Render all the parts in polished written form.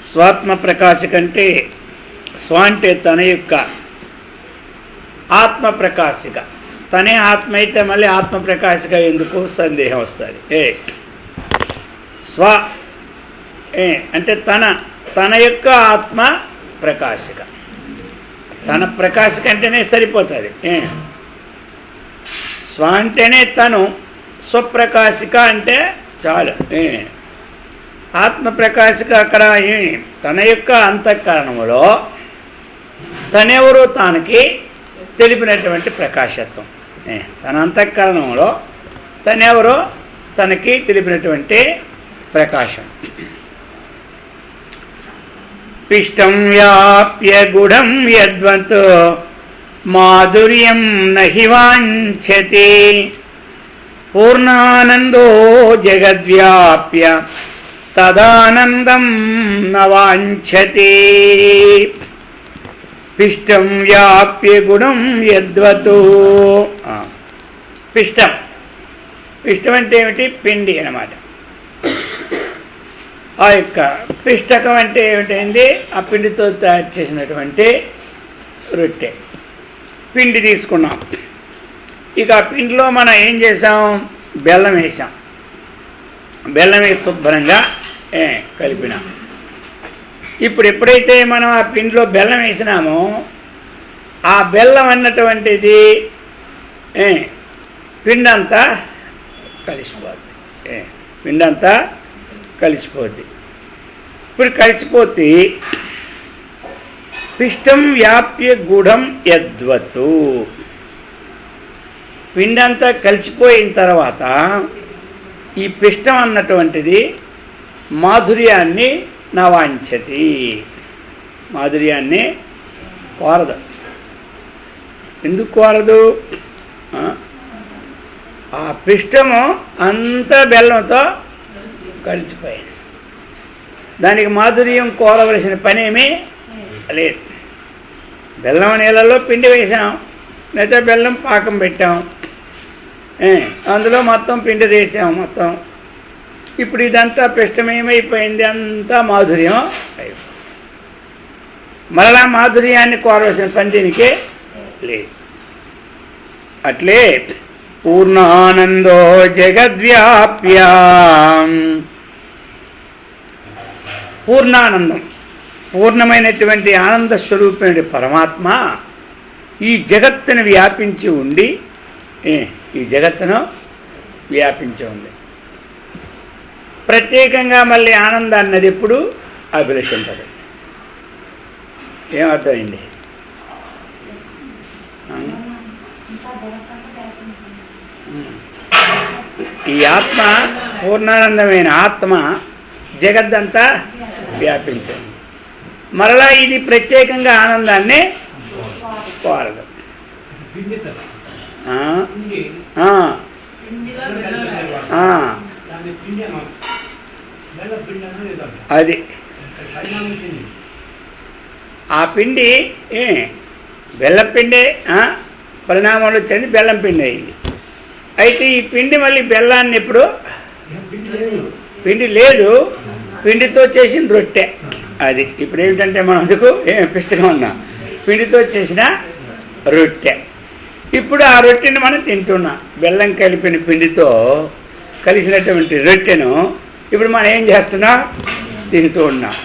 స్వాత్మ ప్రకాశిక అంటే స్వ అంటే తన యొక్క ఆత్మ ప్రకాశిక. తనే ఆత్మ అయితే మళ్ళీ ఆత్మ ప్రకాశిక ఎందుకు సందేహం వస్తుంది. స్వ అంటే తన యొక్క ఆత్మ ప్రకాశిక. తన ప్రకాశిక అంటేనే సరిపోతుంది. స్వ అంటేనే తను, స్వప్రకాశిక అంటే చాలు. ఆత్మ ప్రకాశిక అక్కడ తన యొక్క అంతఃకరణములో తనెవరో తానికి తెలిపినటువంటి ప్రకాశత్వం. తన అంతఃకరణంలో తనెవరో తనకి తెలిపినటువంటి ప్రకాశం. పిష్టం వ్యాప్య గుఢం యద్వత్ మాధుర్యం నహి వాంఛతి పూర్ణానందో జగద్వ్యాప్య తదానందం న వాంఛతి. పిష్టం వ్యాప్య గుణం యద్వత్. పిష్టం అంటే ఏమిటి? పిండి అన్నమాట. ఆ యొక్క పిష్టకం అంటే ఏమిటైంది? ఆ పిండితో తయారు చేసినటువంటి రొట్టె. పిండి తీసుకున్నాం. ఇక ఆ పిండిలో మనం ఏం చేసాం? బెల్లం వేసాం. బెల్లం వేసి శుభ్రంగా కలిపినాం. ఇప్పుడు ఎప్పుడైతే మనం ఆ పిండిలో బెల్లం వేసినామో ఆ బెల్లం అన్నటువంటిది పిండంతా కలిసిపోద్ది. పిండంతా కలిసిపోద్ది. ఇప్పుడు కలిసిపోతే పిష్టం వ్యాప్య గుఢం యద్వత్. పిండంతా కలిసిపోయిన తర్వాత ఈ పిష్టం అన్నటువంటిది మాధుర్యాన్ని నా వాంఛతి. మాధుర్యాన్ని కోరదు. ఎందుకు కోరదు? ఆ పిష్టము అంతా బెల్లంతో కలిసిపోయింది. దానికి మాధుర్యం కోరవలసిన పనేమీ లేదు. బెల్లం నీళ్ళలో పిండి వేసాం, లేదా బెల్లం పాకం పెట్టాం, అందులో మొత్తం పిండి వేసాం మొత్తం. ఇప్పుడు ఇదంతా పిష్టమేమైపోయింది? అంతా మాధుర్యం అయిపోయింది. మరలా మాధుర్యాన్ని కోరవలసిన పని దీనికి లేదు. అట్లే పూర్ణానందో జగద్వ్యాప్య. పూర్ణానందం, పూర్ణమైనటువంటి ఆనంద స్వరూపమైన పరమాత్మ ఈ జగత్తును వ్యాపించి ఉండి, ఈ జగత్తును వ్యాపించి ఉంది. ప్రత్యేకంగా మళ్ళీ ఆనందాన్ని అది ఎప్పుడు అభిలషించదు. ఏమర్థమైంది? ఈ ఆత్మ, పూర్ణానందమైన ఆత్మ జగద్దంతా వ్యాపించింది. మరలా ఇది ప్రత్యేకంగా ఆనందాన్ని కోరదు. అది ఆ పిండి బెల్లం పిండి పరిణామంలో చెంది బెల్లం పిండి అయింది. అయితే ఈ పిండి మళ్ళీ బెల్లాన్ని ఇప్పుడు పిండి లేదు, పిండితో చేసిన రొట్టె. అది ఇప్పుడు ఏమిటంటే మనం అందుకు పిష్టంగా ఉన్నాం. పిండితో చేసిన రొట్టె. ఇప్పుడు ఆ రొట్టెని మనం తింటున్నాం. బెల్లం కలిపిన పిండితో కలిసినటువంటి రొట్టెను ఇప్పుడు మనం ఏం చేస్తున్నాం? తింటూ ఉన్నాం.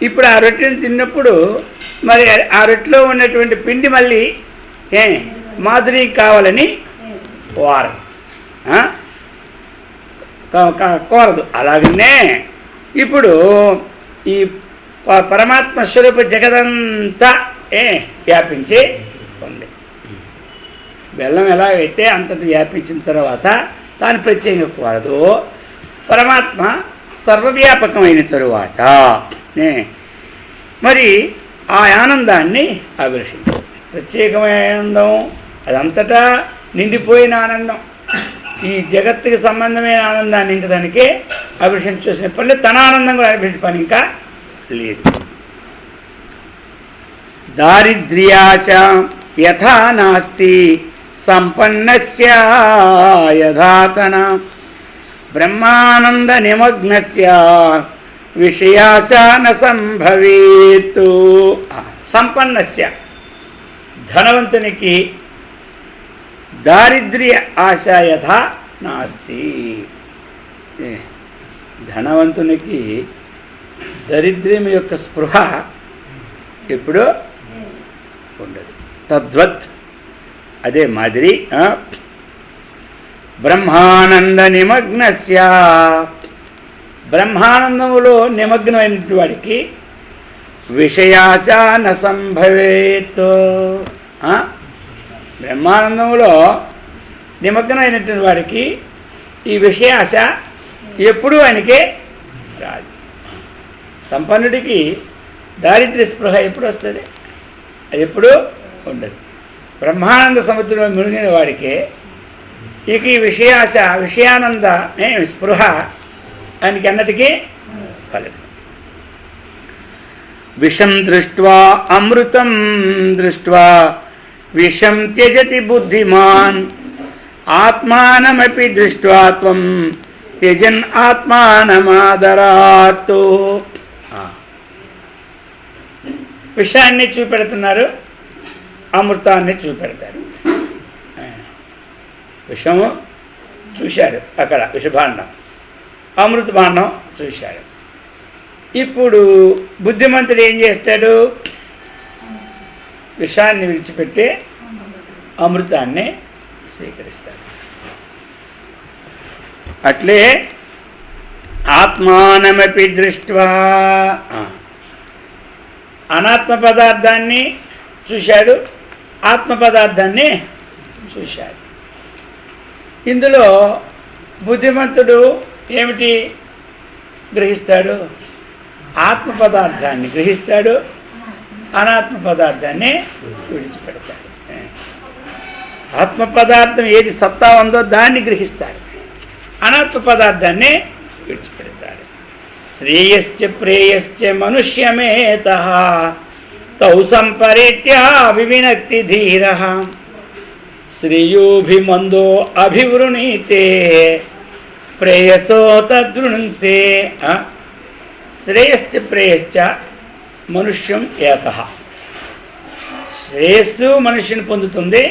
ఇప్పుడు ఆ రొట్టెని తిన్నప్పుడు మరి ఆ రొట్టెలో ఉన్నటువంటి పిండి మళ్ళీ మాధురి కావాలని కోరదు. అలాగనే ఇప్పుడు ఈ పరమాత్మ స్వరూప జగదంతా వ్యాపించి ఉంది. బెల్లం ఎలాగైతే అంతటి వ్యాపించిన తర్వాత దాన్ని ప్రత్యేకంగా కోరదు, పరమాత్మ సర్వవ్యాపకమైన తరువాత మరి ఆ ఆనందాన్ని అభిలషించింది. ప్రత్యేకమైన ఆనందం, అదంతటా నిండిపోయిన ఆనందం. ఈ జగత్తుకి సంబంధమైన ఆనందాన్ని ఇంకా దానికి అభిలషించి చూసిన పని, తన ఆనందం కూడా అభిలషించే పని ఇంకా లేదు. దారిద్ర్యాశ యథా నాస్తి సంపన్నస్య యథాతన బ్రహ్మానంద నిమగ్నస్య విషయాశా న సంభవేత్. సంపన్నస్య ధనవంతునికి దారిద్ర్య ఆశ యథా నాస్తి. ధనవంతునికి దరిద్ర్యం యొక్క స్పృహ ఎప్పుడూ ఉండదు. తద్వత్ అదే మాదిరి బ్రహ్మానంద నిమగ్నస్య బ్రహ్మానందములో నిమగ్నమైన వాడికి విషయాశ న సంభవేత్. బ్రహ్మానందములో నిమగ్నమైనటువంటి వాడికి ఈ విషయాశ ఎప్పుడూ ఆయనకే రాదు. సంపన్నుడికి దారిద్ర్య స్పృహ ఎప్పుడు వస్తుంది? అది ఎప్పుడూ ఉండదు. బ్రహ్మానంద సముద్రంలో మునిగిన వాడికే ఇక ఈ విషయాశ విషయానంద స్పృహ ఆయనకి అన్నటికీ కలదు. విషం దృష్ట్వా అమృతం దృష్ట్వా విషం త్యజతి బుద్ధిమాన్ ఆత్మానమపి దృష్ట్వా త్వం త్యజన్ ఆత్మానమాదరాత్. విషాన్ని చూపెడుతున్నారు, అమృతాన్ని చూపెడతారు. విషము చూశాడు అక్కడ, విషభాండం, అమృత భాండం చూశాడు. ఇప్పుడు బుద్ధిమంతుడు ఏం చేస్తాడు? విషాన్ని విడిచిపెట్టి అమృతాన్ని స్వీకరిస్తాడు. అట్లే ఆత్మానమపి దృష్ట్వా అనాత్మ పదార్థాన్ని చూశాడు, ఆత్మ పదార్థాన్ని చూశాడు. ఇందులో బుద్ధిమంతుడు ఏమిటి గ్రహిస్తాడు? ఆత్మ పదార్థాన్ని గ్రహిస్తాడు, అనాత్మ పదార్థాన్ని విడిచిపెడతాడు. ఆత్మ పదార్థం ఏది సత్తా ఉందో దాన్ని గ్రహిస్తాడు, అనాత్మ పదార్థాన్ని విడిచిపెడతాడు. శ్రేయశ్చ ప్రేయశ్చ మనుష్యమేతః తౌ సంపరేత్య వివినక్తి ధీరః శ్రేయోభిమందో అభివృణీతే ప్రేయసో తద్వృణుంతే. శ్రేయశ్చ ప్రేయశ్చ మనుష్యం ఏతః. శ్రేయస్సు మనుష్యుని పొందుతుంది,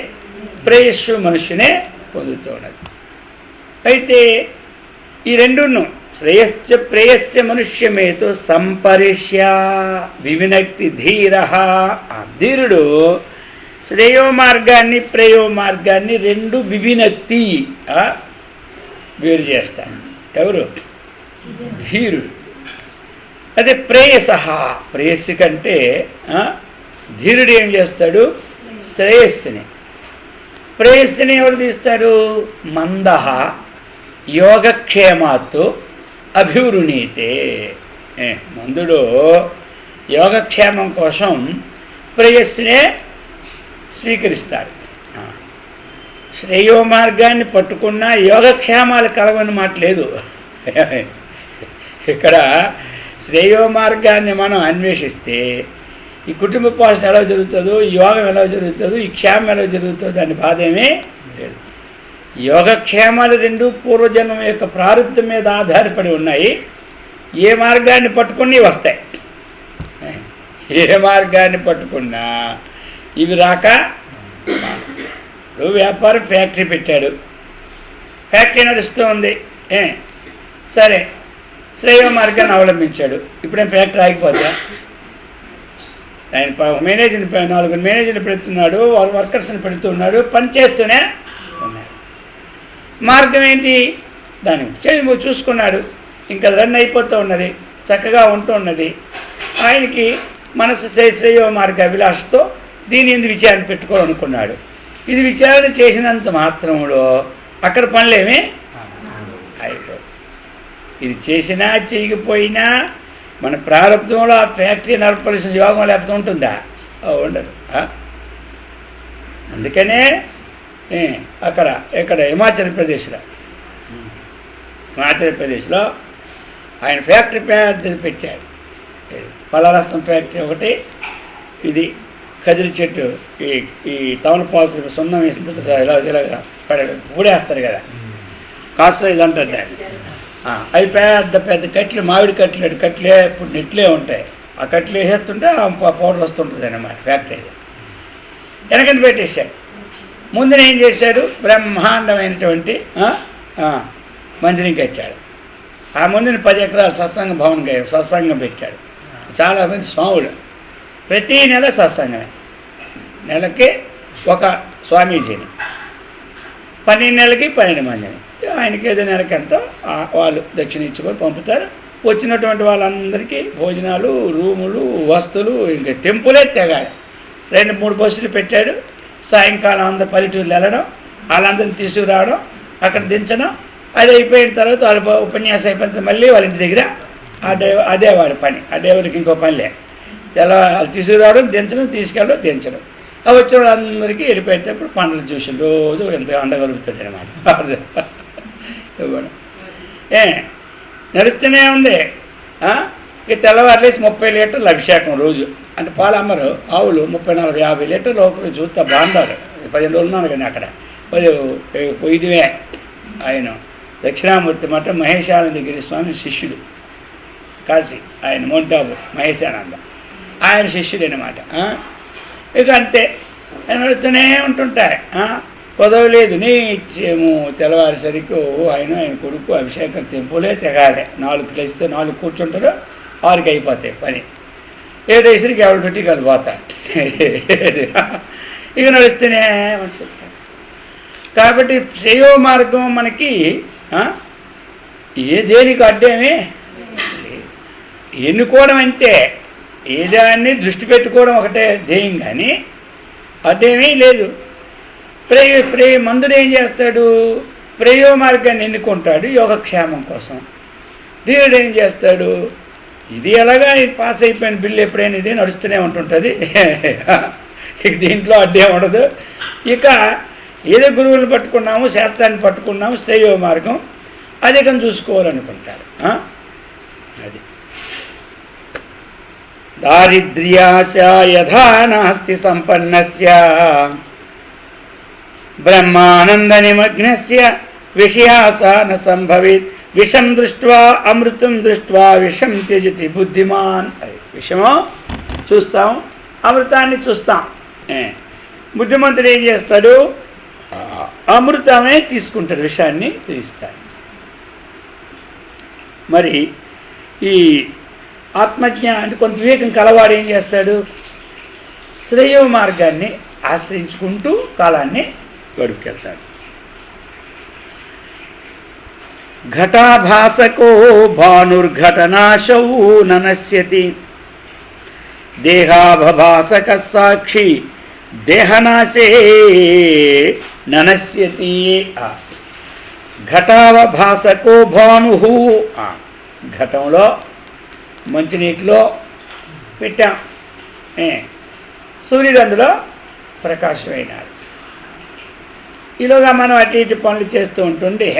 ప్రేయస్సు మనుష్యునే పొందుతున్నది. అయితే ఈ రెండును శ్రేయశ్చ ప్రేయశ్చ మనుష్యమేతో సంపరిష్య వివినక్తి ధీర. ధీరుడు శ్రేయో మార్గాన్ని ప్రేయో మార్గాన్ని రెండు వివినక్తి వేరు చేస్తాడు. ఎవరు? ధీరుడు. అదే ప్రేయస, ప్రేయస్సు కంటే ధీరుడు ఏం చేస్తాడు? శ్రేయస్సుని, ప్రేయస్సుని ఎవరు తీస్తాడు? మందః యోగక్షేమాత్తు అభివృణీతే. మందుడు యోగక్షేమం కోసం ప్రేయస్సునే స్వీకరిస్తాడు. శ్రేయో మార్గాన్ని పట్టుకున్నా యోగక్షేమాలు కలవని మాట లేదు. ఇక్కడ శ్రేయో మార్గాన్ని మనం అన్వేషిస్తే ఈ కుటుంబ పోషణ ఎలా జరుగుతుందో, యోగం ఎలా జరుగుతుందో, ఈ క్షేమం ఎలా జరుగుతుందో అని బాధ ఏమీ లేదు. యోగక్షేమాలు రెండు పూర్వజన్మ యొక్క ప్రారంభం మీద ఆధారపడి ఉన్నాయి. ఏ మార్గాన్ని పట్టుకుని వస్తాయి, ఏ మార్గాన్ని పట్టుకున్నా ఇవి రాక. ఇప్పుడు వ్యాపారం ఫ్యాక్టరీ పెట్టాడు, ఫ్యాక్టరీ నడుస్తూ ఉంది, సరే శ్రేయ మార్గాన్ని అవలంబించాడు. ఇప్పుడేం ఫ్యాక్టరీ ఆగిపోద్దా? ఆయన మేనేజర్ని 4 మేనేజర్ని పెడుతున్నాడు, వర్కర్స్ని పెడుతున్నాడు, పని చేస్తూనే ఉన్నాడు. మార్గం ఏంటి? దాన్ని చూసుకున్నాడు, ఇంకా రన్ అయిపోతూ ఉన్నది, చక్కగా ఉంటూ ఉన్నది. ఆయనకి మనసు శ్రేయో మార్గ అభిలాషతో దీని ఎందుకు విచారణ పెట్టుకోవాలనుకున్నాడు. ఇది విచారణ చేసినంత మాత్రంలో అక్కడ పనులేమీ అయిపోయి, ఇది చేసినా చేయకపోయినా మన ప్రారంభంలో ఆ ఫ్యాక్టరీ నడపవలసిన యోగం లేకపోతే ఉంటుందా? ఉండదు. అందుకనే ఇక్కడ హిమాచల్ ప్రదేశ్లో ఆయన ఫ్యాక్టరీ పెద్దది పెట్టాడు. పలారసం ఫ్యాక్టరీ ఒకటి, ఇది కదిరి చెట్టు, ఈ తమలపాకు సున్నం వేసిన ఇలా పూడేస్తారు కదా, కాస్త ఇది అంటారు దాన్ని. అవి పెద్ద పెద్ద కట్లు, మామిడి కట్లే ఇప్పుడు నెట్లే ఉంటాయి. ఆ కట్లు వేసేస్తుంటే ఆ పౌడర్ వస్తుంటుంది అన్నమాట ఫ్యాక్టరీలో. వెనకని పెట్టేశాడు. ముందున ఏం చేశాడు, బ్రహ్మాండమైనటువంటి మందిరం కట్టాడు. ఆ ముందుని 10 ఎకరాల సత్సంగం పెట్టాడు. చాలామంది స్వాములు ప్రతీ నెల సత్సంగమే, నెలకి ఒక స్వామీజీని, 12 నెలలకి 12 మందిని. ఆయనకి ఏదో నెలకెంతో వాళ్ళు దక్షిణ ఇచ్చుకొని పంపుతారు. వచ్చినటువంటి వాళ్ళందరికీ భోజనాలు, రూములు, వస్తువులు, ఇంకా టెంపులే తెగాలి. 2-3 బస్సులు పెట్టాడు. సాయంకాలం అందరు పల్లెటూరులు వెళ్ళడం, వాళ్ళందరిని తీసుకురావడం, అక్కడ దించడం. అది అయిపోయిన తర్వాత వాళ్ళ ఉపన్యాసం అయిపోయిన తర్వాత మళ్ళీ వాళ్ళ ఇంటి దగ్గర అదే వాడి పని. ఆ దేవుడికి ఇంకో పనిలే. వాళ్ళు తీసుకురావడం, దించడం, తీసుకెళ్ళడం, దించడం. వచ్చిన వాళ్ళందరికీ వెళ్ళిపోయేటప్పుడు పంటలు చూసి రోజు ఎంత అండగలుగుతాడు అన్నమాట. నడుస్తూనే ఉంది. ఇక తెల్లవారులేసి 30 లీటర్లు అభిషేకం రోజు. అంటే పాలు అమ్మరు, ఆవులు 30-40-50 లీటర్లు ఒకరు చూస్తా బాగుండాలి. 15 రోజులు ఉన్నాను కానీ అక్కడ 10 ఆయన దక్షిణామూర్తి మఠం మహేశానందగిరి స్వామి శిష్యుడు, కాశీ. ఆయన మోంటాబు మహేశానంద, ఆయన శిష్యుడు అన్నమాట. ఇక అంతే నడుస్తూనే ఉంటుంటాయి. కుదవలేదు నీ ఇచ్చేమో తెల్లవారిసరికి ఆయన కొడుకు అభిషేకం తెంపులే తెగాలి. 4 లేస్తే 4 కూర్చుంటారు, 6కి అయిపోతాయి పని. 7 వేసరికి ఎవరి డ్యూటీకి వాళ్ళు పోతారు. ఇక నడుస్తూనే ఉంటుంటారు. కాబట్టి శ్రేయో మార్గం మనకి దేనికి అడ్డేమి ఎన్నుకోవడం అంటే ఏదాన్ని దృష్టి పెట్టుకోవడం ఒకటే ధ్యేయం, కానీ అడ్డేమీ లేదు. మందుడు ఏం చేస్తాడు, ప్రేయో మార్గాన్ని ఎన్నుకుంటాడు యోగక్షేమం కోసం. దేవుడు ఏం చేస్తాడు, ఇది ఎలాగా పాస్ అయిపోయిన బిల్లు ఎప్పుడైనా ఇది నడుస్తూనే ఉంటుంటుంది. ఇక దీంట్లో అడ్డే ఉండదు. ఇక ఏదో గురువులను పట్టుకున్నాము, శాస్త్రాన్ని పట్టుకున్నాము, శ్రేయో మార్గం అధికం చూసుకోవాలనుకుంటాడు. అది దారిద్ర్యాశ యథా నాస్తి సంపన్నస్య బ్రహ్మానంద నిమగ్నస్య విషయాస న సంభవేత్ విషం దృష్ట్వా అమృతం దృష్ట్వా విషం త్యజతి బుద్ధిమాన్. అది విషమో చూస్తాం, అమృతాన్ని చూస్తాం. బుద్ధిమంతుడు ఏం చేస్తాడు, అమృతమే తీసుకుంటాడు, విషయాన్ని తీస్తాడు. మరి ఈ ఆత్మజ్ఞానం అంటే కొంత వివేకం కలవాడు ఏం చేస్తాడు, శ్రేయో మార్గాన్ని ఆశ్రయించుకుంటూ కాలాన్ని గడుపుకెళ్తాడు. ఘటాభాసకో భానుర్ఘటనాశౌ ననశ్యతి దేహాభాసక సాక్షి దేహనాశే ననశ్యతి. ఘటావభాసకో భాను, ఘటంలో మంచినీటిలో పెట్టాం, సూర్యుడు అందులో ప్రకాశమైనాడు. ఈలోగా మనం అటు ఇటు పనులు చేస్తూ ఉంటుండే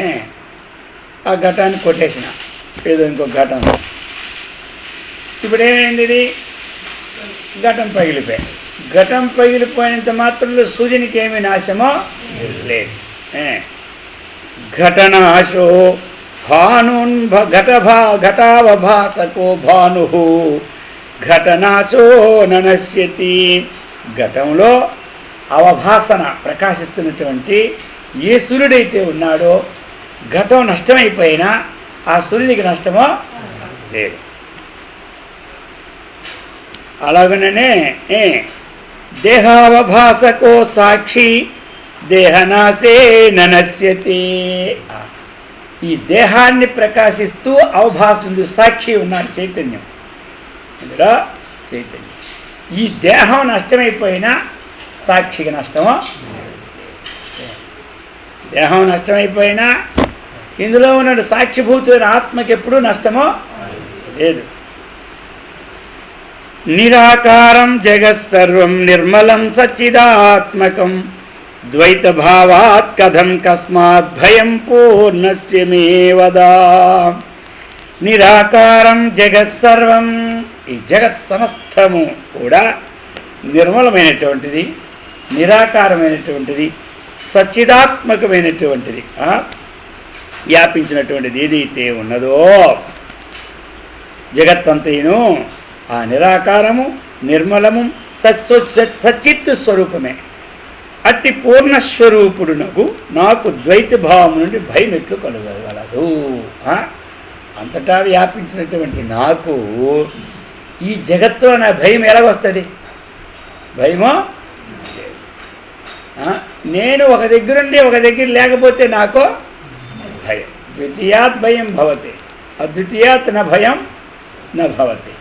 ఆ ఘటాన్ని కొట్టేసిన ఏదో ఇంకో ఘటం. ఇప్పుడు ఏమైంది, ఇది ఘటం పగిలిపోయింది. ఘటం పగిలిపోయినంత మాత్రంలో సూర్యునికి ఏమి నాశమో లేదు. ఘటనాశో భానున్ ఘటావభాసకో భాను ఘటనాశో ననశ్యతి. ఘటంలో అవభాసన ప్రకాశిస్తున్నటువంటి ఏ సూర్యుడైతే ఉన్నాడో ఘటం నష్టమైపోయినా ఆ సూర్యునికి నష్టమో లేదు. అలాగనే దేహావభాసకో సాక్షి దేహనాశే ననశ్యతి. ఈ దేహాన్ని ప్రకాశిస్తూ అవభాసిస్తుంది సాక్షి ఉన్నాడు చైతన్యం, ఇందులో చైతన్యం. ఈ దేహం నష్టమైపోయినా సాక్షికి నష్టమో, దేహం నష్టమైపోయినా ఇందులో ఉన్న సాక్షిభూతులైన ఆత్మకి ఎప్పుడూ నష్టమో లేదు. నిరాకారం జగత్సర్వం నిర్మలం సచ్చిదాత్మకం ద్వైత భావాత్ కథం కస్మాత్ భయం పూర్ణస్య మే వద. నిరాకారం జగత్సర్వం, ఈ జగత్ సమస్తము కూడా నిర్మలమైనటువంటిది, నిరాకారమైనటువంటిది, సచ్చిదాత్మకమైనటువంటిది. వ్యాపించినటువంటిది ఏదైతే ఉన్నదో జగత్తంతయును ఆ నిరాకారము నిర్మలము సచ్చిత్ స్వరూపమే. అట్టి పూర్ణస్వరూపుడునకు నాకు ద్వైత భావం నుండి భయం ఎట్లు కలగగలదు? అంతటా వ్యాపించినటువంటి నాకు ఈ జగత్తులో నా భయం ఎలాగొస్తుంది? భయమో నేను ఒక దగ్గరుండి ఒక దగ్గర లేకపోతే నాకు భయం. ద్వితీయాత్ భయం భవతి, అద్వితీయాత్ న భయం న భవతి.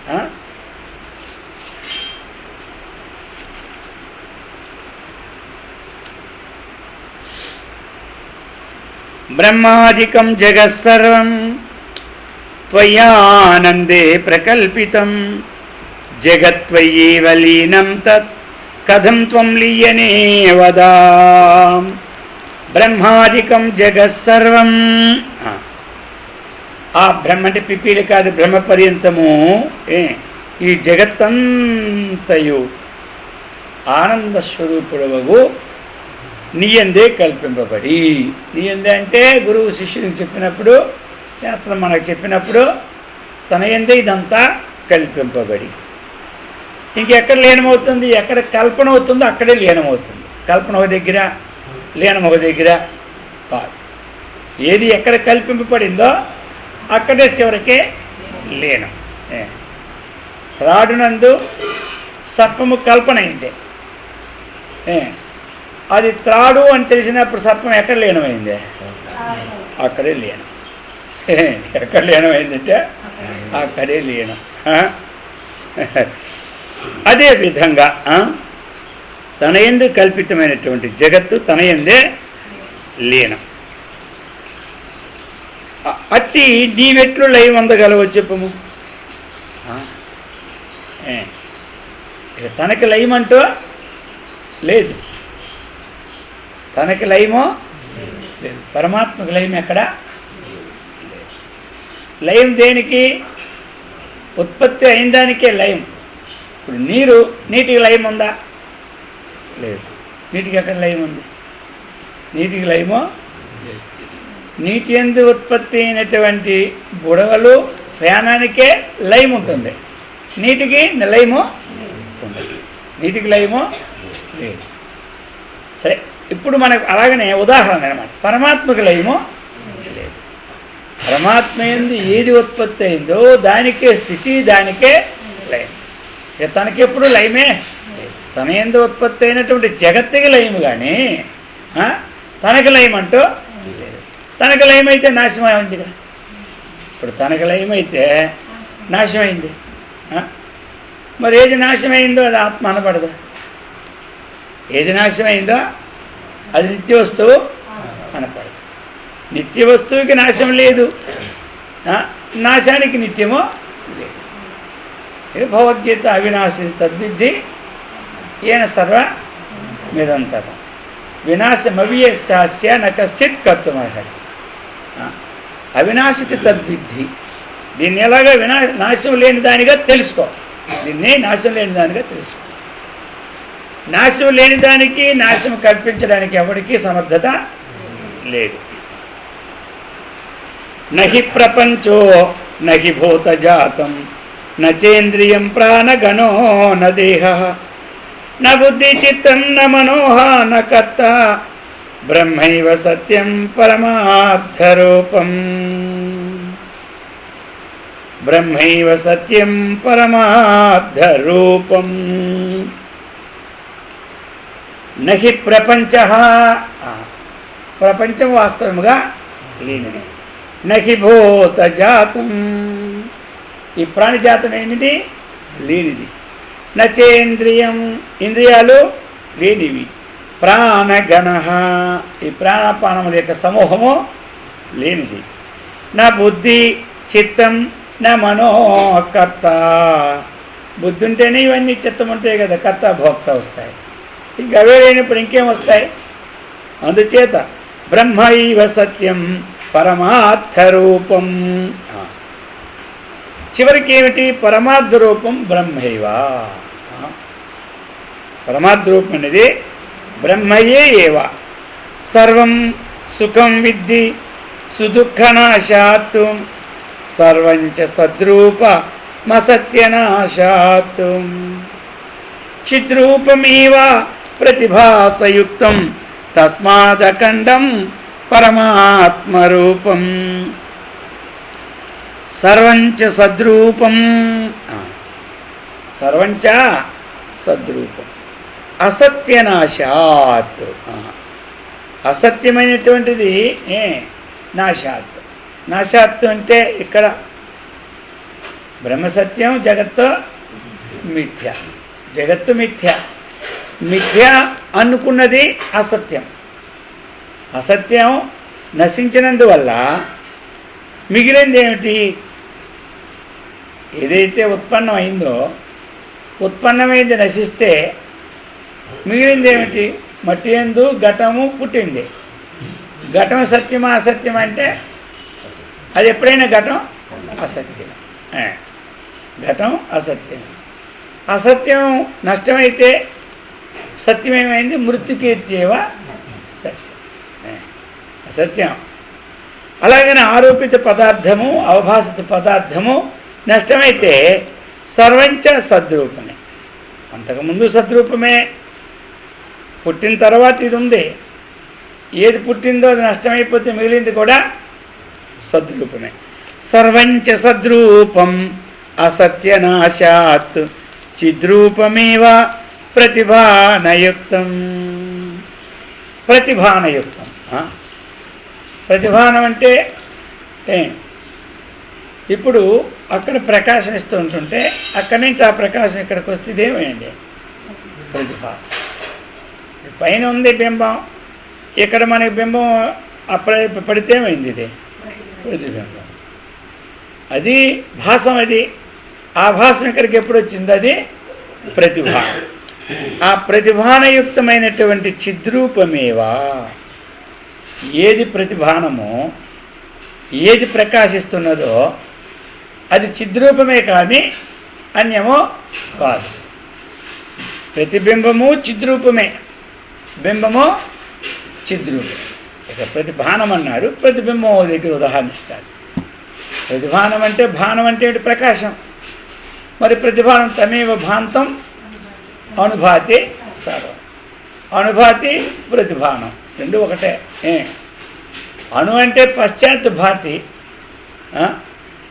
బ్రహ్మాదికం జగత్సర్వం త్వయానందే ప్రకల్పితం జగత్వయేవ లీనం తత్ కథం త్వం లీయనే వదా. బ్రహ్మాదికం జగత్సర్వం, ఆ బ్రహ్మ అంటే పిపీలు కాదు, బ్రహ్మ పర్యంతము ఈ జగత్తంతయు ఆనంద స్వరూపుడవగు నీయందే కల్పింపబడి. నీయందే అంటే గురువు శిష్యునికి చెప్పినప్పుడు, శాస్త్రం మనకు చెప్పినప్పుడు తన యందే ఇదంతా కల్పింపబడి. ఇంకెక్కడ లీనమవుతుంది? ఎక్కడ కల్పన అవుతుందో అక్కడే లీనమవుతుంది. కల్పన ఒక దగ్గర, లీనం ఒక దగ్గర కాదు. ఏది ఎక్కడ కల్పింపబడిందో అక్కడే చివరికే లీనం. త్రాడునందు సర్పము కల్పన అయింది. అది త్రాడు అని తెలిసినప్పుడు సర్పం ఎక్కడ లీనమైంది? అక్కడే లీనం. ఎక్కడ లీనమైందంటే అక్కడే లీనం. అదే విధంగా తన యందు కల్పితమైనటువంటి జగత్తు తన యందే లీనం. అట్టి నీవెట్లు లయం అందగలవో చెప్పము. తనకి లయం అంటూ లేదు, తనకి లయమో లేదు. పరమాత్మకు లయం ఎక్కడ? లయం దేనికి? ఉత్పత్తి అయిన దానికే లయం. ఇప్పుడు నీటికి లయం ఉందా? లేదు. నీటికి ఎక్కడ లయం ఉంది? నీటికి లయమో లేదు. నీటి యందు ఉత్పత్తి అయినటువంటి బుడగలు ఫ్యానానికే లయం ఉంటుంది, నీటికి లయమో ఉండదు. నీటికి లయమో లేదు. సరే, ఇప్పుడు మనకు అలాగనే ఉదాహరణ అనమాట. పరమాత్మకు లయమో లేదు. పరమాత్మ యందు ఏది ఉత్పత్తి అయిందో దానికే స్థితి, దానికే లయం. ఇక తనకెప్పుడు లయమే. తన యందు ఉత్పత్తి అయినటువంటి జగత్తుకి లయము కానీ తనకి లయం అంటూ లేదు. తనకి లయమైతే నాశనమైందిగా. ఇప్పుడు తనకి లయమైతే నాశనమైంది. మరి ఏది నాశనమైందో అది ఆత్మ అనబడదు. ఏది నాశనమైందో అది నిత్య వస్తువు అనపడదు. నిత్య వస్తువుకి నాశం లేదు, నాశానికి నిత్యమో లేదు. ఇది భగవద్గీత అవినాశి తద్విద్ధి ఏన సర్వ మిదంతరం వినాశమవ్యస్య న కశ్చిత్ కర్తుమర్హతి. అవినాశితి తద్విద్ధి. దీన్ని ఎలాగా నాశం లేని దానిగా తెలుసుకో. దీన్నే నాశం లేని దానిగా తెలుసుకో. నాశం లేని దానికి నాశం కల్పించడానికి ఎవరికి సమర్థత లేదు. నహి ప్రపంచో నహి భూతజాతం నేంద్రియం ప్రాణగణో న దేహ న బుద్ధి చిత్తం న మనోహ న కర్త బ్రహ్మైవ సత్యం పరమార్థరూపం. బ్రహ్మైవ సత్యం పరమార్థరూపం. నహి ప్రపంచ, ప్రపంచం వాస్తవముగా లేనిది. నహి భూతజాతం, ఈ ప్రాణిజాతం ఏమిటి? లేనిది. నచేంద్రియం, ఇంద్రియాలు లేనివి. ప్రాణగణ, ఈ ప్రాణపానముల యొక్క సమూహము లేనిది. నా బుద్ధి చిత్తం నా మనోకర్త. బుద్ధి ఉంటేనే ఇవన్నీ, చిత్తం ఉంటాయి కదా, కర్త భోక్త వస్తాయి. ఇంకా అవే లేనప్పుడు ఇంకేం వస్తాయి? అందుచేత బ్రహ్మైవ సత్యం పరమార్థరూపం. చివరికి ఏమిటి? పరమార్థ రూపం బ్రహ్మైవ. పరమార్థ రూపం అనేది బ్రహ్మయే ఏవ. సర్వం సుఖం విద్ధి సుదుఃఖనాశాత్తు సర్వంచ సద్రూపమసత్యనాశాత్తు చిద్రూపమేవ ప్రతిభాసయుక్తం తస్మాదఖండం పరమాత్మరూపం సర్వంచ సద్రూపం సర్వంచ సద్రూపం అసత్యనాశాత్ అసత్యమైనటువంటిది నాశాత్ నాశాత్ అంటే ఇక్కడ బ్రహ్మసత్యం జగత్తు మిథ్య జగత్తు మిథ్య మిథ్య అనుకున్నది అసత్యం అసత్యం నశించినందువల్ల మిగిలింది ఏమిటి ఏదైతే ఉత్పన్నమైందో ఉత్పన్నమైంది నశిస్తే మిగిలింది ఏమిటి మట్టి యందు ఘటము పుట్టింది ఘటం సత్యమా అసత్యం అంటే అది ఎప్పుడైనా ఘటం అసత్యం ఘటం అసత్యం అసత్యం నష్టమైతే సత్యమేమైంది మృత్యుకీర్త్యేవ సత్యం అసత్యం అలాగనే ఆరోపిత పదార్థము అవభాసిత పదార్థము నష్టమైతే సర్వంచ సద్రూపమే అంతకుముందు సద్రూపమే పుట్టిన తర్వాత ఇది ఉంది ఏది పుట్టిందో అది నష్టమైపోతే మిగిలింది కూడా సద్రూపమే సర్వంచ సద్రూపం అసత్యనాశాత్ చిద్రూపమేవ ప్రతిభానయుక్తం ప్రతిభానయుక్తం ప్రతిభానం అంటే ఇప్పుడు అక్కడ ప్రకాశం ఇస్తూ ఉంటుంటే అక్కడి నుంచి ఆ ప్రకాశం ఇక్కడికి వస్తే ఇదేమేంటి ప్రతిభ పైన ఉంది బింబం ఇక్కడ మనకి బింబం పడితే ఏమైంది ఇది ప్రతిబింబం అది భాసం అది ఆ భాసం ఇక్కడికి ఎప్పుడు వచ్చింది అది ప్రతిభ ఆ ప్రతిభానయుక్తమైనటువంటి చిద్రూపమేవా ఏది ప్రతిభానమో ఏది ప్రకాశిస్తున్నదో అది చిద్రూపమే కానీ అన్యమో కాదు ప్రతిబింబము చిద్రూపమే బింబము చిద్రూపమే ఇక ప్రతిభానం అన్నాడు ప్రతిబింబం దగ్గర ఉదాహరణ ఇస్తాడు ప్రతిభానం అంటే భానం అంటే ప్రకాశం మరి ప్రతిభానం తమేవ భాంతం అనుభాతి సర్వం అనుభాతి ప్రతిభానం రెండు ఒకటే అణు అంటే పశ్చాత్ భాతి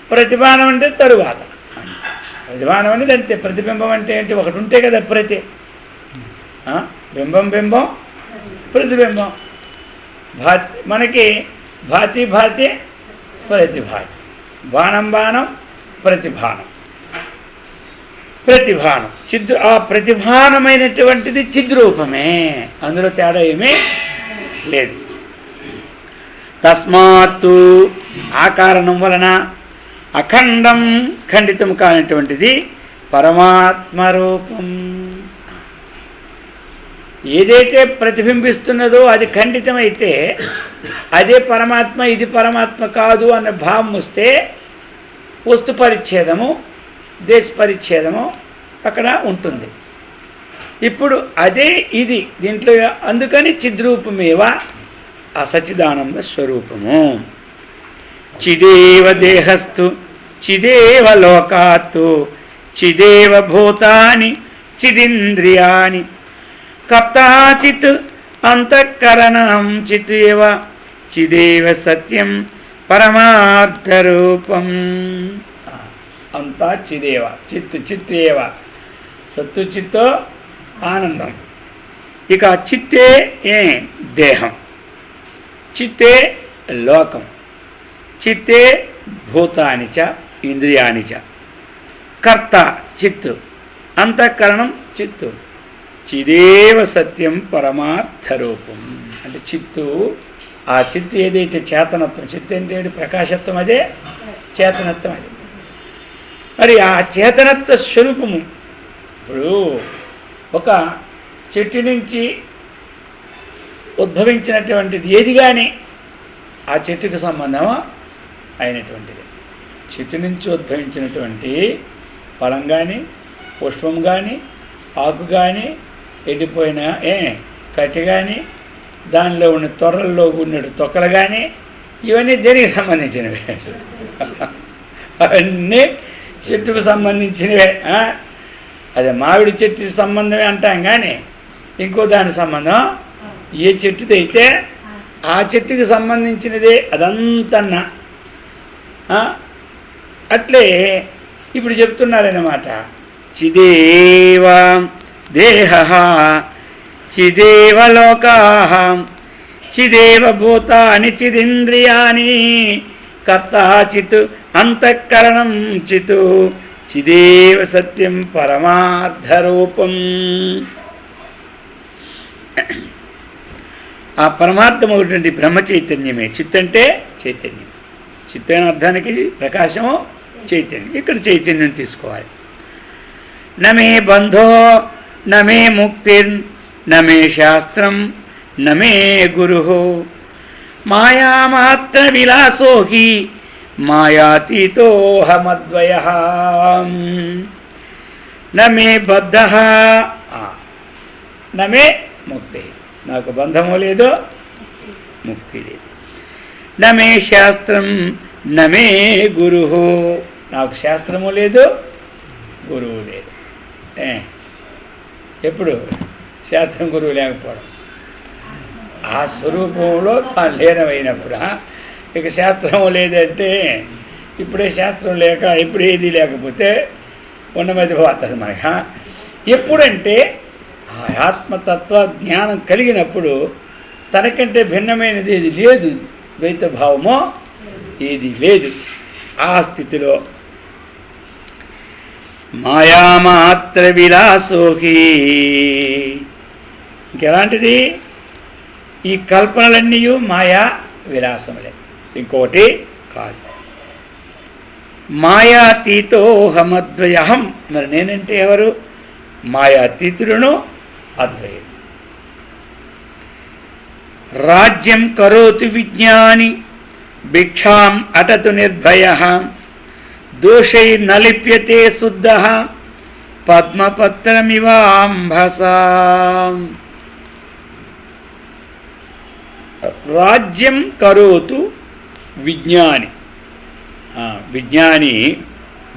ప్రతిభానం అంటే తరువాత ప్రతిభానం అనేది అంతే ప్రతిబింబం అంటే ఏంటి ఒకటి ఉంటే కదా ప్రతి బింబం బింబం ప్రతిబింబం భాతి మనకి భాతి భాతి ప్రతిభాతి బాణం బాణం ప్రతిభానం ప్రతిభానం ఆ ప్రతిభానమైనటువంటిది చిద్రూపమే అందులో తేడా ఏమీ లేదు తస్మాత్తు ఆ కారణం వలన అఖండం ఖండితం కానటువంటిది పరమాత్మరూపం ఏదైతే ప్రతిబింబిస్తున్నదో అది ఖండితమైతే అదే పరమాత్మ ఇది పరమాత్మ కాదు అన్న భావం వస్తే వస్తు పరిచ్ఛేదము దేశ పరిచ్ఛేదము అక్కడ ఉంటుంది ఇప్పుడు అదే ఇది దీంట్లో అందుకని చిద్రూపమేవ ఆ సచ్చిదానంద స్వరూపము చిదేవ దేహస్థు చిదేవ లోకాత్తు చిదేవ భూతాని చిదింద్రియాని కర్తాచిత్ అంతఃకరణం చిదేవ చిదేవ సత్యం పరమార్థరూపం అంతా చిదేవ చిత్తేవ సత్తు చిత్తో ఆనందం ఇక చిత్తే దేహం చిత్తే లోకం చిత్తే భూతాని చ ఇంద్రియాని చ కర్త చిత్తు అంతఃకరణం చిత్తు చిదేవ సత్యం పరమార్థరూపం అంటే చిత్తు ఆ చిత్తు ఏదైతే చేతనత్వం చిత్తు అంటే ప్రకాశత్వం అదే చేతనత్వం అదే మరి ఆ చేతనత్వ స్వరూపము ఇప్పుడు ఒక చెట్టు నుంచి ఉద్భవించినటువంటిది ఏది కానీ ఆ చెట్టుకు సంబంధమా అయినటువంటిది చెట్టు నుంచి ఉద్భవించినటువంటి ఫలం కానీ పుష్పం కానీ ఆకు కానీ ఎండిపోయిన కట్టి కానీ దానిలో ఉన్న తొర్రల్లో ఉన్న తొక్కలు కానీ ఇవన్నీ దేనికి సంబంధించినవి? అవన్నీ చెట్టుకు సంబంధించినవే. అదే మామిడి చెట్టుకి సంబంధమే అంటాం, కానీ ఇంకో దాని సంబంధం ఏ చెట్టుదైతే ఆ చెట్టుకి సంబంధించినదే అదంతన్నా. అట్లే ఇప్పుడు చెప్తున్నారన్నమాట. చిదేవ దేహ చిదేవ లోకా చిదేవ భూతాని చిదింద్రియాని కర్త చిత్ అంతఃకరణం చిత్ చిదేవ సత్యం పరమార్థరూపం. ఆ పరమార్థమైనటువంటి బ్రహ్మ చైతన్యమే. చిత్ అంటే చైతన్యం. చిత్ అనే అర్థానికి ప్రకాశము చైతన్యం. ఇక్కడ చైతన్యం తీసుకోవాలి. నమే బంధో నమే ముక్తిర్ నమే శాస్త్రం నమే గురు మాయామాత్ర విలాసోహి మాయాతీతోహమద్వయ నమే బద్ధ నమే ముక్తి, నాకు బంధము లేదు, ముక్తి లేదు. నమే శాస్త్రం నమే గురు, నాకు శాస్త్రము లేదు, గురువు లేదు. ఎప్పుడు శాస్త్రం గురువు లేకపోవడం, ఆ స్వరూపంలో తాను లీనమైనప్పుడు. ఇక శాస్త్రము లేదంటే ఇప్పుడే శాస్త్రం లేక ఇప్పుడు ఏది లేకపోతే ఉన్నమది పోతుంది మనకు. ఎప్పుడంటే ఆ ఆత్మతత్వ జ్ఞానం కలిగినప్పుడు తనకంటే భిన్నమైనది ఏది లేదు, ద్వైత భావమో ఏది లేదు. ఆ స్థితిలో మాయామాత్ర విలాసోహి, ఇంకెలాంటిది? ఈ కల్పనలన్నీ మాయా విలాసములే, ఇంకోటి కాదు. మాయాతీతోహమద్వయహం, మరి నేనంటే ఎవరు? మాయాతీతులను అద్వయం. రాజ్యం కరోతు విజ్ఞాని భిక్షాం అటతు నిర్భయ దోషై నలిప్యతే శుద్ధ పద్మపత్రమివాంభసా. రాజ్యం కరోతు విజ్ఞాని, విజ్ఞాని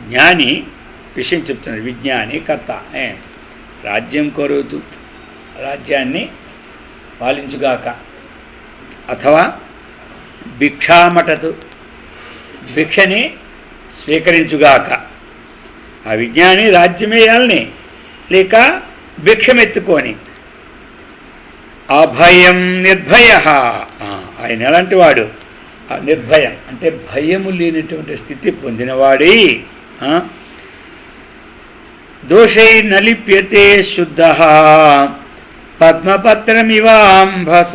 జ్ఞాని విషయం చెప్తున్నాడు. విజ్ఞాని కర్త. రాజ్యం కరోతు, రాజ్యాన్ని పాలించుగాక. అథవా భిక్షామటతు, భిక్షని స్వీకరించుగాక. ఆ విజ్ఞాని రాజ్యమేయాలని లేక భిక్షమెత్తుకొని. అభయం నిర్భయ, ఆయన ఎలాంటి వాడు? నిర్భయం అంటే భయము లేనటువంటి స్థితి పొందినవాడి. దోషై నలిప్యతే శుద్ధ పద్మపత్రమివాంభస.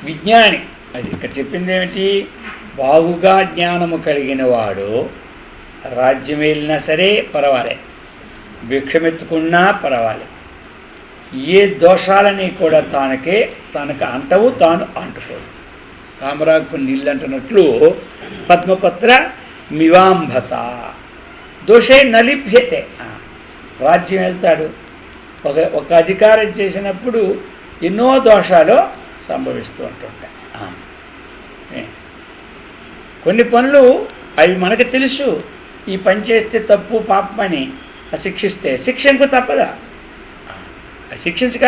విజ్ఞాని, అది ఇక్కడ చెప్పింది ఏమిటి? బాగుగా జ్ఞానము కలిగిన వాడు రాజ్యం వెళ్ళినా సరే పర్వాలే, భిక్షమెత్తుకున్నా పర్వాలే, ఏ దోషాలని కూడా తనకు అంటవు, తాను అంటుకోడు. తామరాకు నీళ్ళు అంటున్నట్లు పద్మపత్ర మివాంభస. దోషే నలిప్యతే, రాజ్యం వెళ్తాడు. ఒక అధికారం చేసినప్పుడు ఎన్నో దోషాలు సంభవిస్తూ ఉంటుంటాయి. కొన్ని పనులు అవి మనకు తెలుసు, ఈ పని చేస్తే తప్పు పాపమని శిక్షిస్తే శిక్షకు తప్పదా? శిక్షించక